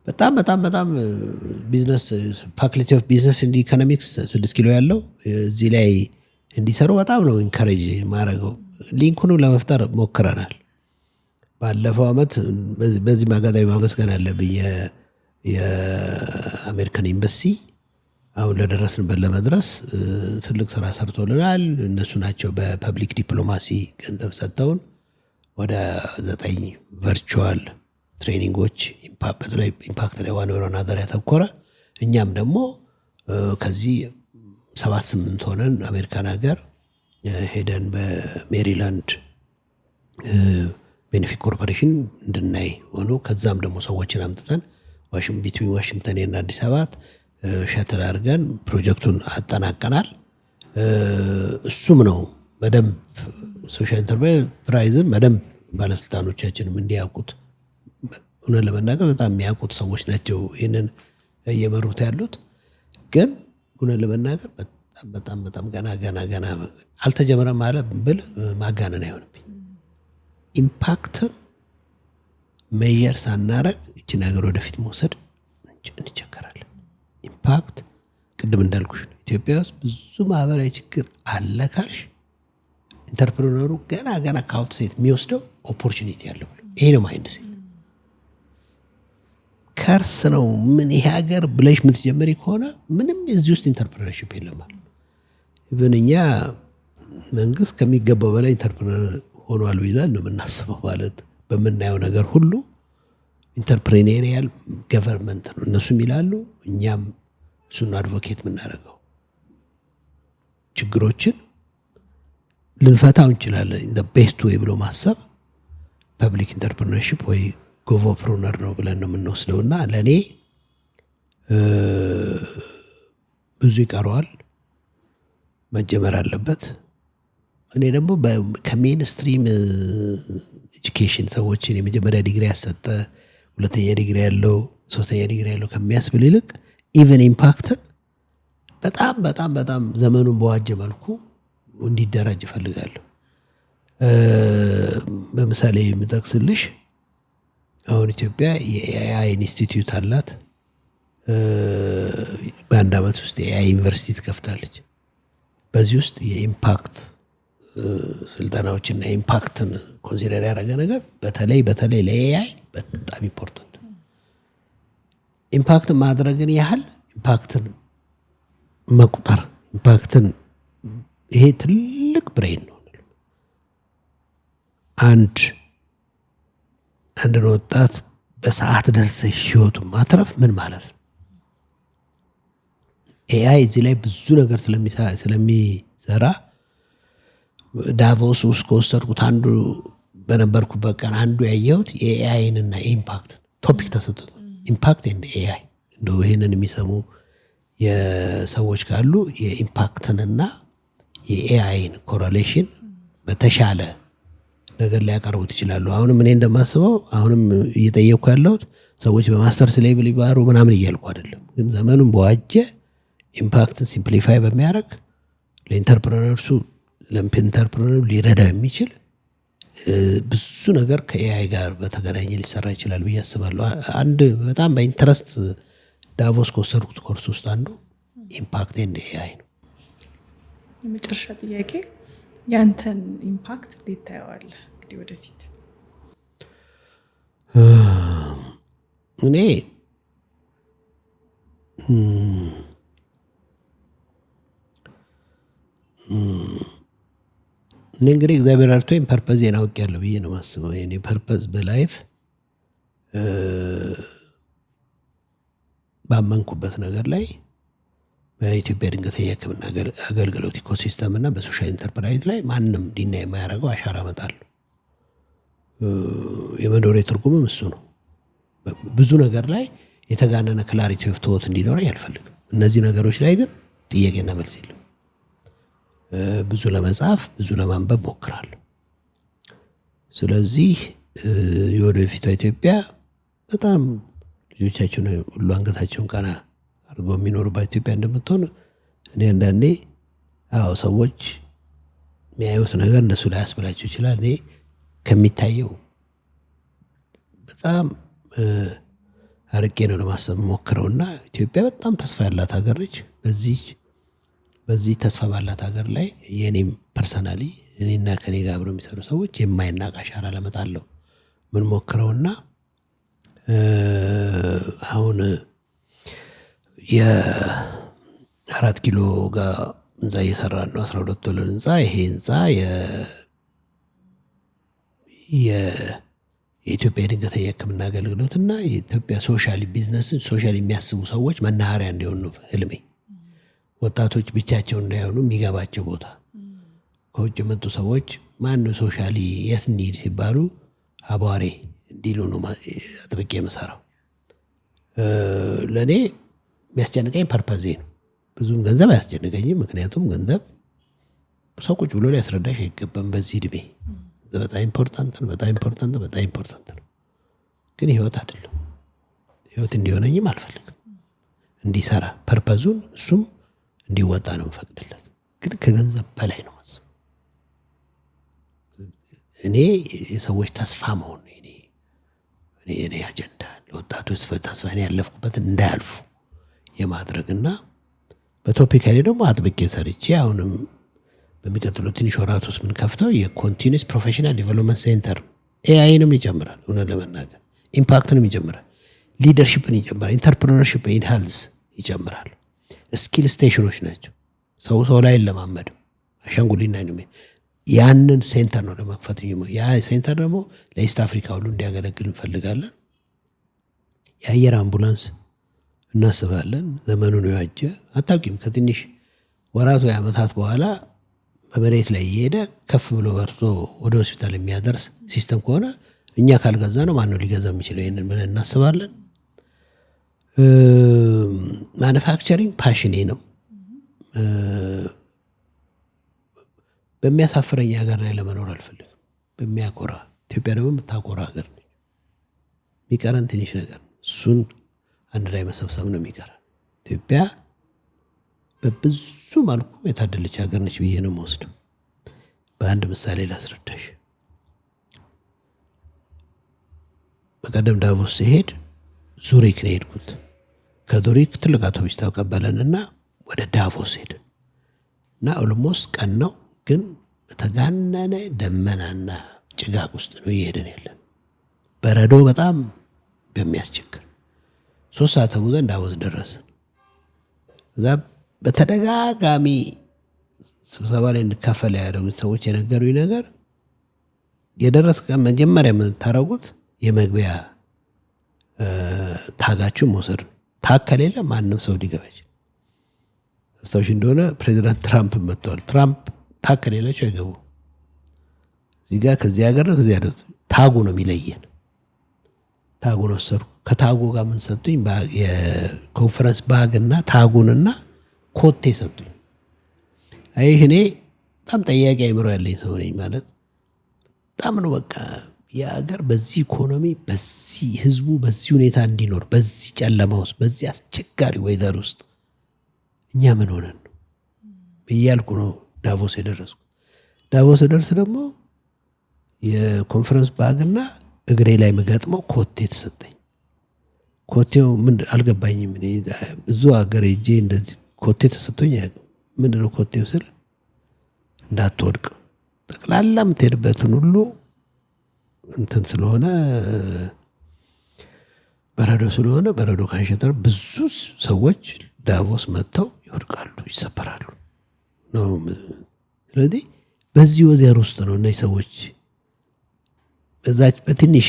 በጣም በጣም በጣም ቢዝነስ ፋክልቲ ኦፍ ቢዝነስ ኤንድ ኢኮኖሚክስ 6 ኪሎ ያለው እዚህ ላይ እንዲሰሩ በጣም ነው ኢንካሬጅ ማድረገው። ሊንኩን ለመፍጠር ሞክረናል። ባለፈው አመት በዚህ ማጋጣሚ ማመስገን አለብኝ የአሜሪካን ኤምባሲ አሁን ለደረስንበት ለመድረስ ትልቅ ስራ ሰርቶልናል። እነሱ ናቸው በፐብሊክ ዲፕሎማሲ ገንዘብ ሰጥተውን ወደ 9 ቨርቹዋል ትሬኒንጎች በተለይ ኢምፓክት ላይ ዋን ወር ናዘር ያተኮረ እኛም ደግሞ ከዚህ 7-8 ሆነን አሜሪካን ሀገር ሄደን በሜሪላንድ ቤኔፊት ኮርፖሬሽን እንድናይ ሆኖ ከዛም ደግሞ ሰዎችን አምጥተን ቢትዊን ዋሽንግተን እና አዲስ አበባ ሸትል አድርገን ፕሮጀክቱን አጠናቀናል። እሱም ነው በደንብ ሶሻል ኢንተርፕራይዝን በደንብ ባለስልጣኖቻችንም እንዲያውቁት እውነት ለመናገር በጣም የሚያውቁት ሰዎች ናቸው ይህንን እየመሩት ያሉት። ግን እውነት ለመናገር በጣም በጣም በጣም ገና አልተጀመረም ማለት ብል ማጋነን አይሆንብኝ። ኢምፓክትን ሜየር ሳናረግ እቺ ነገር ወደፊት መውሰድ እንቸገራለን። ኢምፓክት ቅድም እንዳልኩሽ ኢትዮጵያ ውስጥ ብዙ ማህበራዊ ችግር አለ ካልሽ ኢንተርፕረነሩ ገና ከአውትሴት የሚወስደው ኦፖርቹኒቲ ያለው ይሄ ነው ማይንድ ሴት። ከርስ ነው ምን ይሄ ሀገር ብለሽ የምትጀምሪ ከሆነ ምንም እዚህ ውስጥ ኢንተርፕረነርሺፕ የለም ማለት ኢቭን እኛ መንግስት ከሚገባው በላይ ኢንተርፕረነር ሆኗል ብለን ነው የምናስበው። ማለት በምናየው ነገር ሁሉ ኢንተርፕሬኒሪያል ገቨርንመንት ነው እነሱም ይላሉ፣ እኛም እሱን አድቮኬት የምናደርገው ችግሮችን ልንፈታው እንችላለን ኢን ዘ ቤስት ዌይ ብሎ ማሰብ ፐብሊክ ኢንተርፕረነርሺፕ ወይ ጎቨርነር ነው ብለን ነው የምንወስደው። እና ለእኔ ብዙ ይቀረዋል፣ መጀመር አለበት። እኔ ደግሞ ከሜንስትሪም ኤጁኬሽን ሰዎችን የመጀመሪያ ዲግሪ ያሰጠ 2ኛ ዲግሪ ያለው 3ኛ ዲግሪ ያለው ከሚያስብል ይልቅ ኢቨን ኢምፓክትን በጣም በጣም በጣም ዘመኑን በዋጀ መልኩ እንዲደራጅ እፈልጋለሁ። በምሳሌ የምጠቅስልሽ አሁን ኢትዮጵያ የኤአይ ኢንስቲትዩት አላት። በአንድ አመት ውስጥ የኤአይ ዩኒቨርሲቲ ትከፍታለች። በዚህ ውስጥ የኢምፓክት ስልጠናዎችና ኢምፓክትን ኮንሲደር ያደረገ ነገር በተለይ ለኤአይ በጣም ኢምፖርታንት። ኢምፓክትን ማድረግን ያህል ኢምፓክትን መቁጠር ኢምፓክትን ይሄ ትልቅ ብሬን ነው። አንድን ወጣት በሰዓት ደርሰሽ ህይወቱን ማትረፍ ምን ማለት ነው? ኤአይ እዚህ ላይ ብዙ ነገር ስለሚሰራ ዳቮስ ውስጥ ከወሰድኩት አንዱ በነበርኩበት ቀን አንዱ ያየሁት የኤአይንና ኢምፓክት ቶፒክ ተሰጥቶ ኢምፓክት ኤንድ ኤአይ እንደው ይሄንን የሚሰሙ የሰዎች ካሉ የኢምፓክትንና የኤአይን ኮሬሌሽን በተሻለ ነገር ሊያቀርቡት ይችላሉ። አሁንም እኔ እንደማስበው አሁንም እየጠየቅኩ ያለሁት ሰዎች በማስተርስ ሌቭል ይባሩ ምናምን እያልኩ አይደለም። ግን ዘመኑን በዋጀ ኢምፓክትን ሲምፕሊፋይ በሚያደርግ ለኢንተርፕረነርሱ ለኢንተርፕረነሩ ሊረዳ የሚችል ብዙ ነገር ከኤአይ ጋር በተገናኘ ሊሰራ ይችላል ብዬ አስባለሁ። አንድ በጣም በኢንተረስት ዳቮስ ከወሰድኩት ኮርስ ውስጥ አንዱ ኢምፓክት ኤንድ ኤአይ ነው። የመጨረሻ ጥያቄ ያንተን ኢምፓክት እንዴት ታየዋለህ እንግዲህ ወደፊት? እኔ እንግዲህ እግዚአብሔር አርቶኝ ፐርፐዜን አውቄያለሁ ብዬ ነው የማስበው። የኔ ፐርፐዝ በላይፍ ባመንኩበት ነገር ላይ በኢትዮጵያ ድንገተኛ ሕክምና አገልግሎት ኢኮሲስተም እና በሶሻል ኢንተርፕራይዝ ላይ ማንም ዲና የማያደርገው አሻራ እመጣለሁ። የመኖሬ ትርጉምም እሱ ነው። ብዙ ነገር ላይ የተጋነነ ክላሪቲ ኦፍ ቶት እንዲኖረኝ አልፈልግም። እነዚህ ነገሮች ላይ ግን ጥያቄና መልስ የለም። ብዙ ለመጻፍ ብዙ ለማንበብ ሞክራለሁ። ስለዚህ የወደፊቷ ኢትዮጵያ በጣም ልጆቻቸውን ሁሉ አንገታቸውን ቀና አድርገው የሚኖሩባት ኢትዮጵያ እንደምትሆን እኔ አንዳንዴ ሰዎች የሚያዩት ነገር እንደሱ ላይ ያስብላቸው ይችላል። እኔ ከሚታየው በጣም አርቄ ነው ለማሰብ ሞክረውና ኢትዮጵያ በጣም ተስፋ ያላት ሀገር ነች። በዚህ ተስፋ ባላት ሀገር ላይ የኔም ፐርሰናሊ እኔና ከኔ ጋር አብረው የሚሰሩ ሰዎች የማይናቅ አሻራ ለመጣለው ምን ሞክረውና አሁን የ4 ኪሎ ጋር ህንፃ እየሰራን ነው። 12 ወለል ህንፃ። ይሄ ህንፃ የኢትዮጵያ የድንገተኛ ሕክምና አገልግሎትና የኢትዮጵያ ሶሻል ቢዝነስ ሶሻል የሚያስቡ ሰዎች መናኸሪያ እንዲሆን ነው ህልሜ። ወጣቶች ብቻቸውን እንዳይሆኑ የሚገባቸው ቦታ፣ ከውጭ የመጡ ሰዎች ማነው ሶሻሊ የት እንሂድ ሲባሉ አቧሬ እንዲሉ ነው አጥብቄ የምሰራው። ለእኔ የሚያስጨንቀኝ ፐርፐዜ ነው። ብዙም ገንዘብ አያስጨንቀኝም። ምክንያቱም ገንዘብ ሰው ቁጭ ብሎ ሊያስረዳሽ አይገባም። በዚህ እድሜ በጣም ኢምፖርታንት ነው። ግን ህይወት አይደለም። ህይወት እንዲሆነኝም አልፈልግም። እንዲሰራ ፐርፐዙን እሱም እንዲወጣ ነው የምፈቅድለት። ግን ከገንዘብ በላይ ነው ማስብ። እኔ የሰዎች ተስፋ መሆን ነው እኔ አጀንዳ። ለወጣቶች ተስፋ ያለፍኩበትን እንዳያልፉ የማድረግና በቶፒክ ላይ ደግሞ አጥብቄ ሰርቼ አሁንም በሚቀጥለው ትንሽ ወራት ውስጥ ምን ከፍተው የኮንቲኒስ ፕሮፌሽናል ዲቨሎፕመንት ሴንተር ኤአይንም ይጨምራል። እውነት ለመናገር ኢምፓክትንም ይጨምራል፣ ሊደርሺፕን ይጨምራል፣ ኢንተርፕረነርሺፕ ኢን ሄልዝ ይጨምራል። ስኪል ስቴሽኖች ናቸው። ሰው ላይ ለማመድም አሻንጉሊና ነው። ያንን ሴንተር ነው ለመክፈት ያ ሴንተር ደግሞ ለኢስት አፍሪካ ሁሉ እንዲያገለግል እንፈልጋለን። የአየር አምቡላንስ እናስባለን። ዘመኑን የዋጀ አታውቂም። ከትንሽ ወራት ወይ ዓመታት በኋላ በመሬት ላይ እየሄደ ከፍ ብሎ በርቶ ወደ ሆስፒታል የሚያደርስ ሲስተም ከሆነ እኛ ካልገዛ ነው ማነው ሊገዛ የሚችለው? ይሄንን ብለን እናስባለን። ማኑፋክቸሪንግ ፓሽኔ ነው። በሚያሳፍረኝ ሀገር ላይ ለመኖር አልፈልግም። በሚያኮራ ኢትዮጵያ ደግሞ የምታኮራ ሀገር ነች። የሚቀረን ትንሽ ነገር እሱን አንድ ላይ መሰብሰብ ነው የሚቀረን። ኢትዮጵያ በብዙ መልኩ የታደለች ሀገር ነች ብዬ ነው የምወስደው። በአንድ ምሳሌ ላስረዳሽ። በቀደም ዳቮስ ሲሄድ ዙሪክ ነው የሄድኩት። ከዙሪክ ትልቅ አውቶቡስ ተቀበለንና ወደ ዳቮስ ሄድ እና ኦልሞስት ቀን ነው፣ ግን በተጋነነ ደመናና ጭጋግ ውስጥ ነው እየሄድን ያለን። በረዶ በጣም በሚያስቸግር 3 ሰዓት ተጉዘን ዳቮስ ደረስን። እዛ በተደጋጋሚ ስብሰባ ላይ እንድካፈል ያደረጉት ሰዎች የነገሩኝ ነገር የደረስከ መጀመሪያ የምታደርጉት የመግቢያ ታጋችሁን መውሰድ። ታግ ከሌለ ማንም ሰው ሊገባች። አስታውሽ እንደሆነ ፕሬዚዳንት ትራምፕ መጥተዋል። ትራምፕ ታግ ከሌላቸው አይገቡ። እዚህ ጋር ከዚህ ሀገር ነው ከዚህ ሀገር ታጉ ነው የሚለየን። ታጉን ወሰድኩ። ከታጉ ጋር ምን ሰጡኝ? የኮንፈረንስ ባግና ታጉንና ኮቴ ሰጡኝ። አይ እኔ በጣም ጠያቂ አይምሮ ያለኝ ሰው ነኝ። ማለት በጣም ነው በቃ የሀገር በዚህ ኢኮኖሚ በዚህ ህዝቡ በዚህ ሁኔታ እንዲኖር በዚህ ጨለማ ውስጥ በዚህ አስቸጋሪ ወይዘር ውስጥ እኛ ምን ሆነን ነው እያልኩ ነው ዳቮስ የደረስኩ። ዳቮስ ደርስ ደግሞ የኮንፈረንስ ባግና እግሬ ላይ የምገጥመው ኮቴ ተሰጠኝ። ኮቴው ምን አልገባኝም። እኔ ብዙ ሀገር ሄጄ እንደዚህ ኮቴ ተሰጥቶኝ ምንድነው ኮቴው ስል እንዳትወድቅ ጠቅላላ የምትሄድበትን ሁሉ እንትን ስለሆነ በረዶ ስለሆነ በረዶ ካንሸተር ብዙ ሰዎች ዳቮስ መጥተው ይወድቃሉ፣ ይሰበራሉ ነው። ስለዚህ በዚህ ወዘር ውስጥ ነው እነዚህ ሰዎች በዛች በትንሽ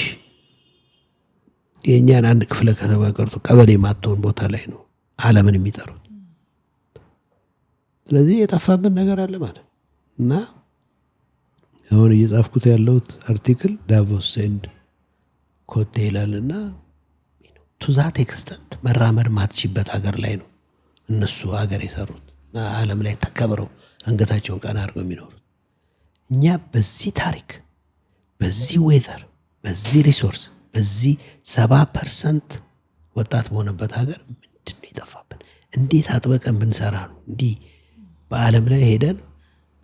የእኛን አንድ ክፍለ ከተማ ቀርቶ ቀበሌ ማትሆን ቦታ ላይ ነው ዓለምን የሚጠሩት። ስለዚህ የጠፋብን ነገር አለ ማለት እና አሁን እየጻፍኩት ያለሁት አርቲክል ዳቮስ ኤንድ ኮቴ ይላልና ቱ ዛት ኤክስተንት መራመድ ማትችበት ሀገር ላይ ነው እነሱ ሀገር የሰሩት እና ዓለም ላይ ተከብረው አንገታቸውን ቀና አድርገው የሚኖሩት። እኛ በዚህ ታሪክ፣ በዚህ ዌዘር፣ በዚህ ሪሶርስ፣ በዚህ 70% ወጣት በሆነበት ሀገር ምንድን ነው የጠፋብን? እንዴት አጥበቀን ብንሰራ ነው እንዲህ በዓለም ላይ ሄደን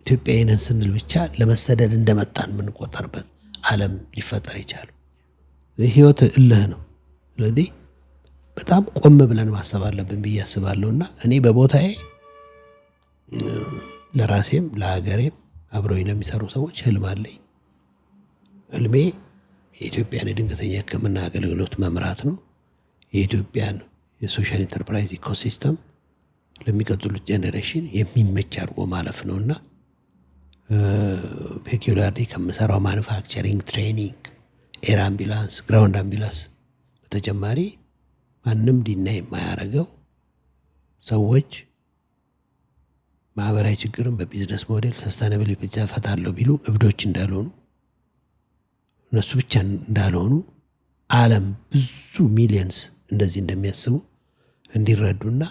ኢትዮጵያዊ ነን ስንል ብቻ ለመሰደድ እንደመጣን የምንቆጠርበት ዓለም ሊፈጠር ይቻላል? ህይወት እልህ ነው። ስለዚህ በጣም ቆም ብለን ማሰብ አለብን ብዬ አስባለሁና እኔ በቦታዬ ለራሴም ለሀገሬም አብረውኝ ለሚሰሩ ሰዎች ህልም አለኝ። ህልሜ የኢትዮጵያን የድንገተኛ ሕክምና አገልግሎት መምራት ነው። የኢትዮጵያን የሶሻል ኢንተርፕራይዝ ኢኮሲስተም ለሚቀጥሉት ጄኔሬሽን የሚመች አድርጎ ማለፍ ነውና ፔኪዩላርሊ ከምሰራው ማኑፋክቸሪንግ፣ ትሬኒንግ፣ ኤር አምቡላንስ፣ ግራውንድ አምቡላንስ በተጨማሪ ማንም ዲና የማያደርገው ሰዎች ማህበራዊ ችግርን በቢዝነስ ሞዴል ሰስቴናብል ብቻ ፈታለሁ ቢሉ እብዶች እንዳልሆኑ እነሱ ብቻ እንዳልሆኑ ዓለም ብዙ ሚሊየንስ እንደዚህ እንደሚያስቡ እንዲረዱና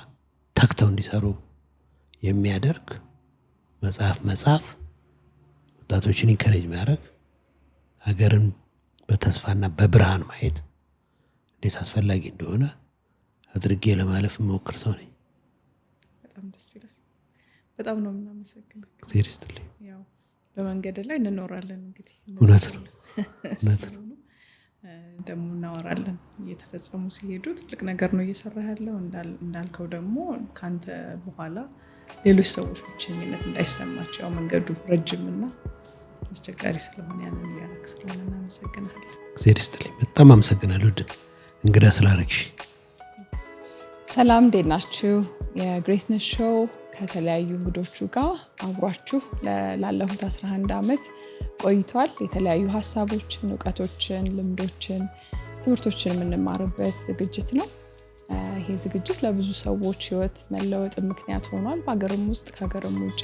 ተክተው እንዲሰሩ የሚያደርግ መጽሐፍ ወጣቶችን ኢንከሬጅ ማድረግ ሀገርን በተስፋና በብርሃን ማየት እንዴት አስፈላጊ እንደሆነ አድርጌ ለማለፍ የምሞክር ሰው ነኝ። በጣም ደስ ይላል። በጣም ነው የምናመሰግነው። እግዚአብሔር ይስጥልኝ። ያው በመንገድ ላይ እንኖራለን እንግዲህ እውነት ነው ደግሞ እናወራለን። እየተፈጸሙ ሲሄዱ ትልቅ ነገር ነው እየሰራ ያለው። እንዳልከው ደግሞ ካንተ በኋላ ሌሎች ሰዎች ብቸኝነት እንዳይሰማቸው ያው መንገዱ ረጅምና አስቸጋሪ ስለሆነ ያንን እያደረግ ስለሆነ እናመሰግናለን። እግዚአብሔር ይስጥልኝ። በጣም አመሰግናለሁ እንግዳ ስላደረግሽ። ሰላም እንዴት ናችሁ? የግሬትነስ ሾው ከተለያዩ እንግዶቹ ጋር አብሯችሁ ላለፉት 11 ዓመት ቆይቷል። የተለያዩ ሀሳቦችን፣ እውቀቶችን፣ ልምዶችን፣ ትምህርቶችን የምንማርበት ዝግጅት ነው። ይሄ ዝግጅት ለብዙ ሰዎች ህይወት መለወጥ ምክንያት ሆኗል፣ በሀገርም ውስጥ ከሀገርም ውጪ።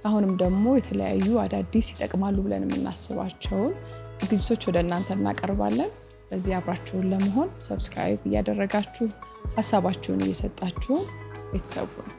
አሁንም ደግሞ የተለያዩ አዳዲስ ይጠቅማሉ ብለን የምናስባቸውን ዝግጅቶች ወደ እናንተ እናቀርባለን። በዚህ አብራችሁን ለመሆን ሰብስክራይብ እያደረጋችሁ ሀሳባችሁን እየሰጣችሁ ቤተሰቡ ነው።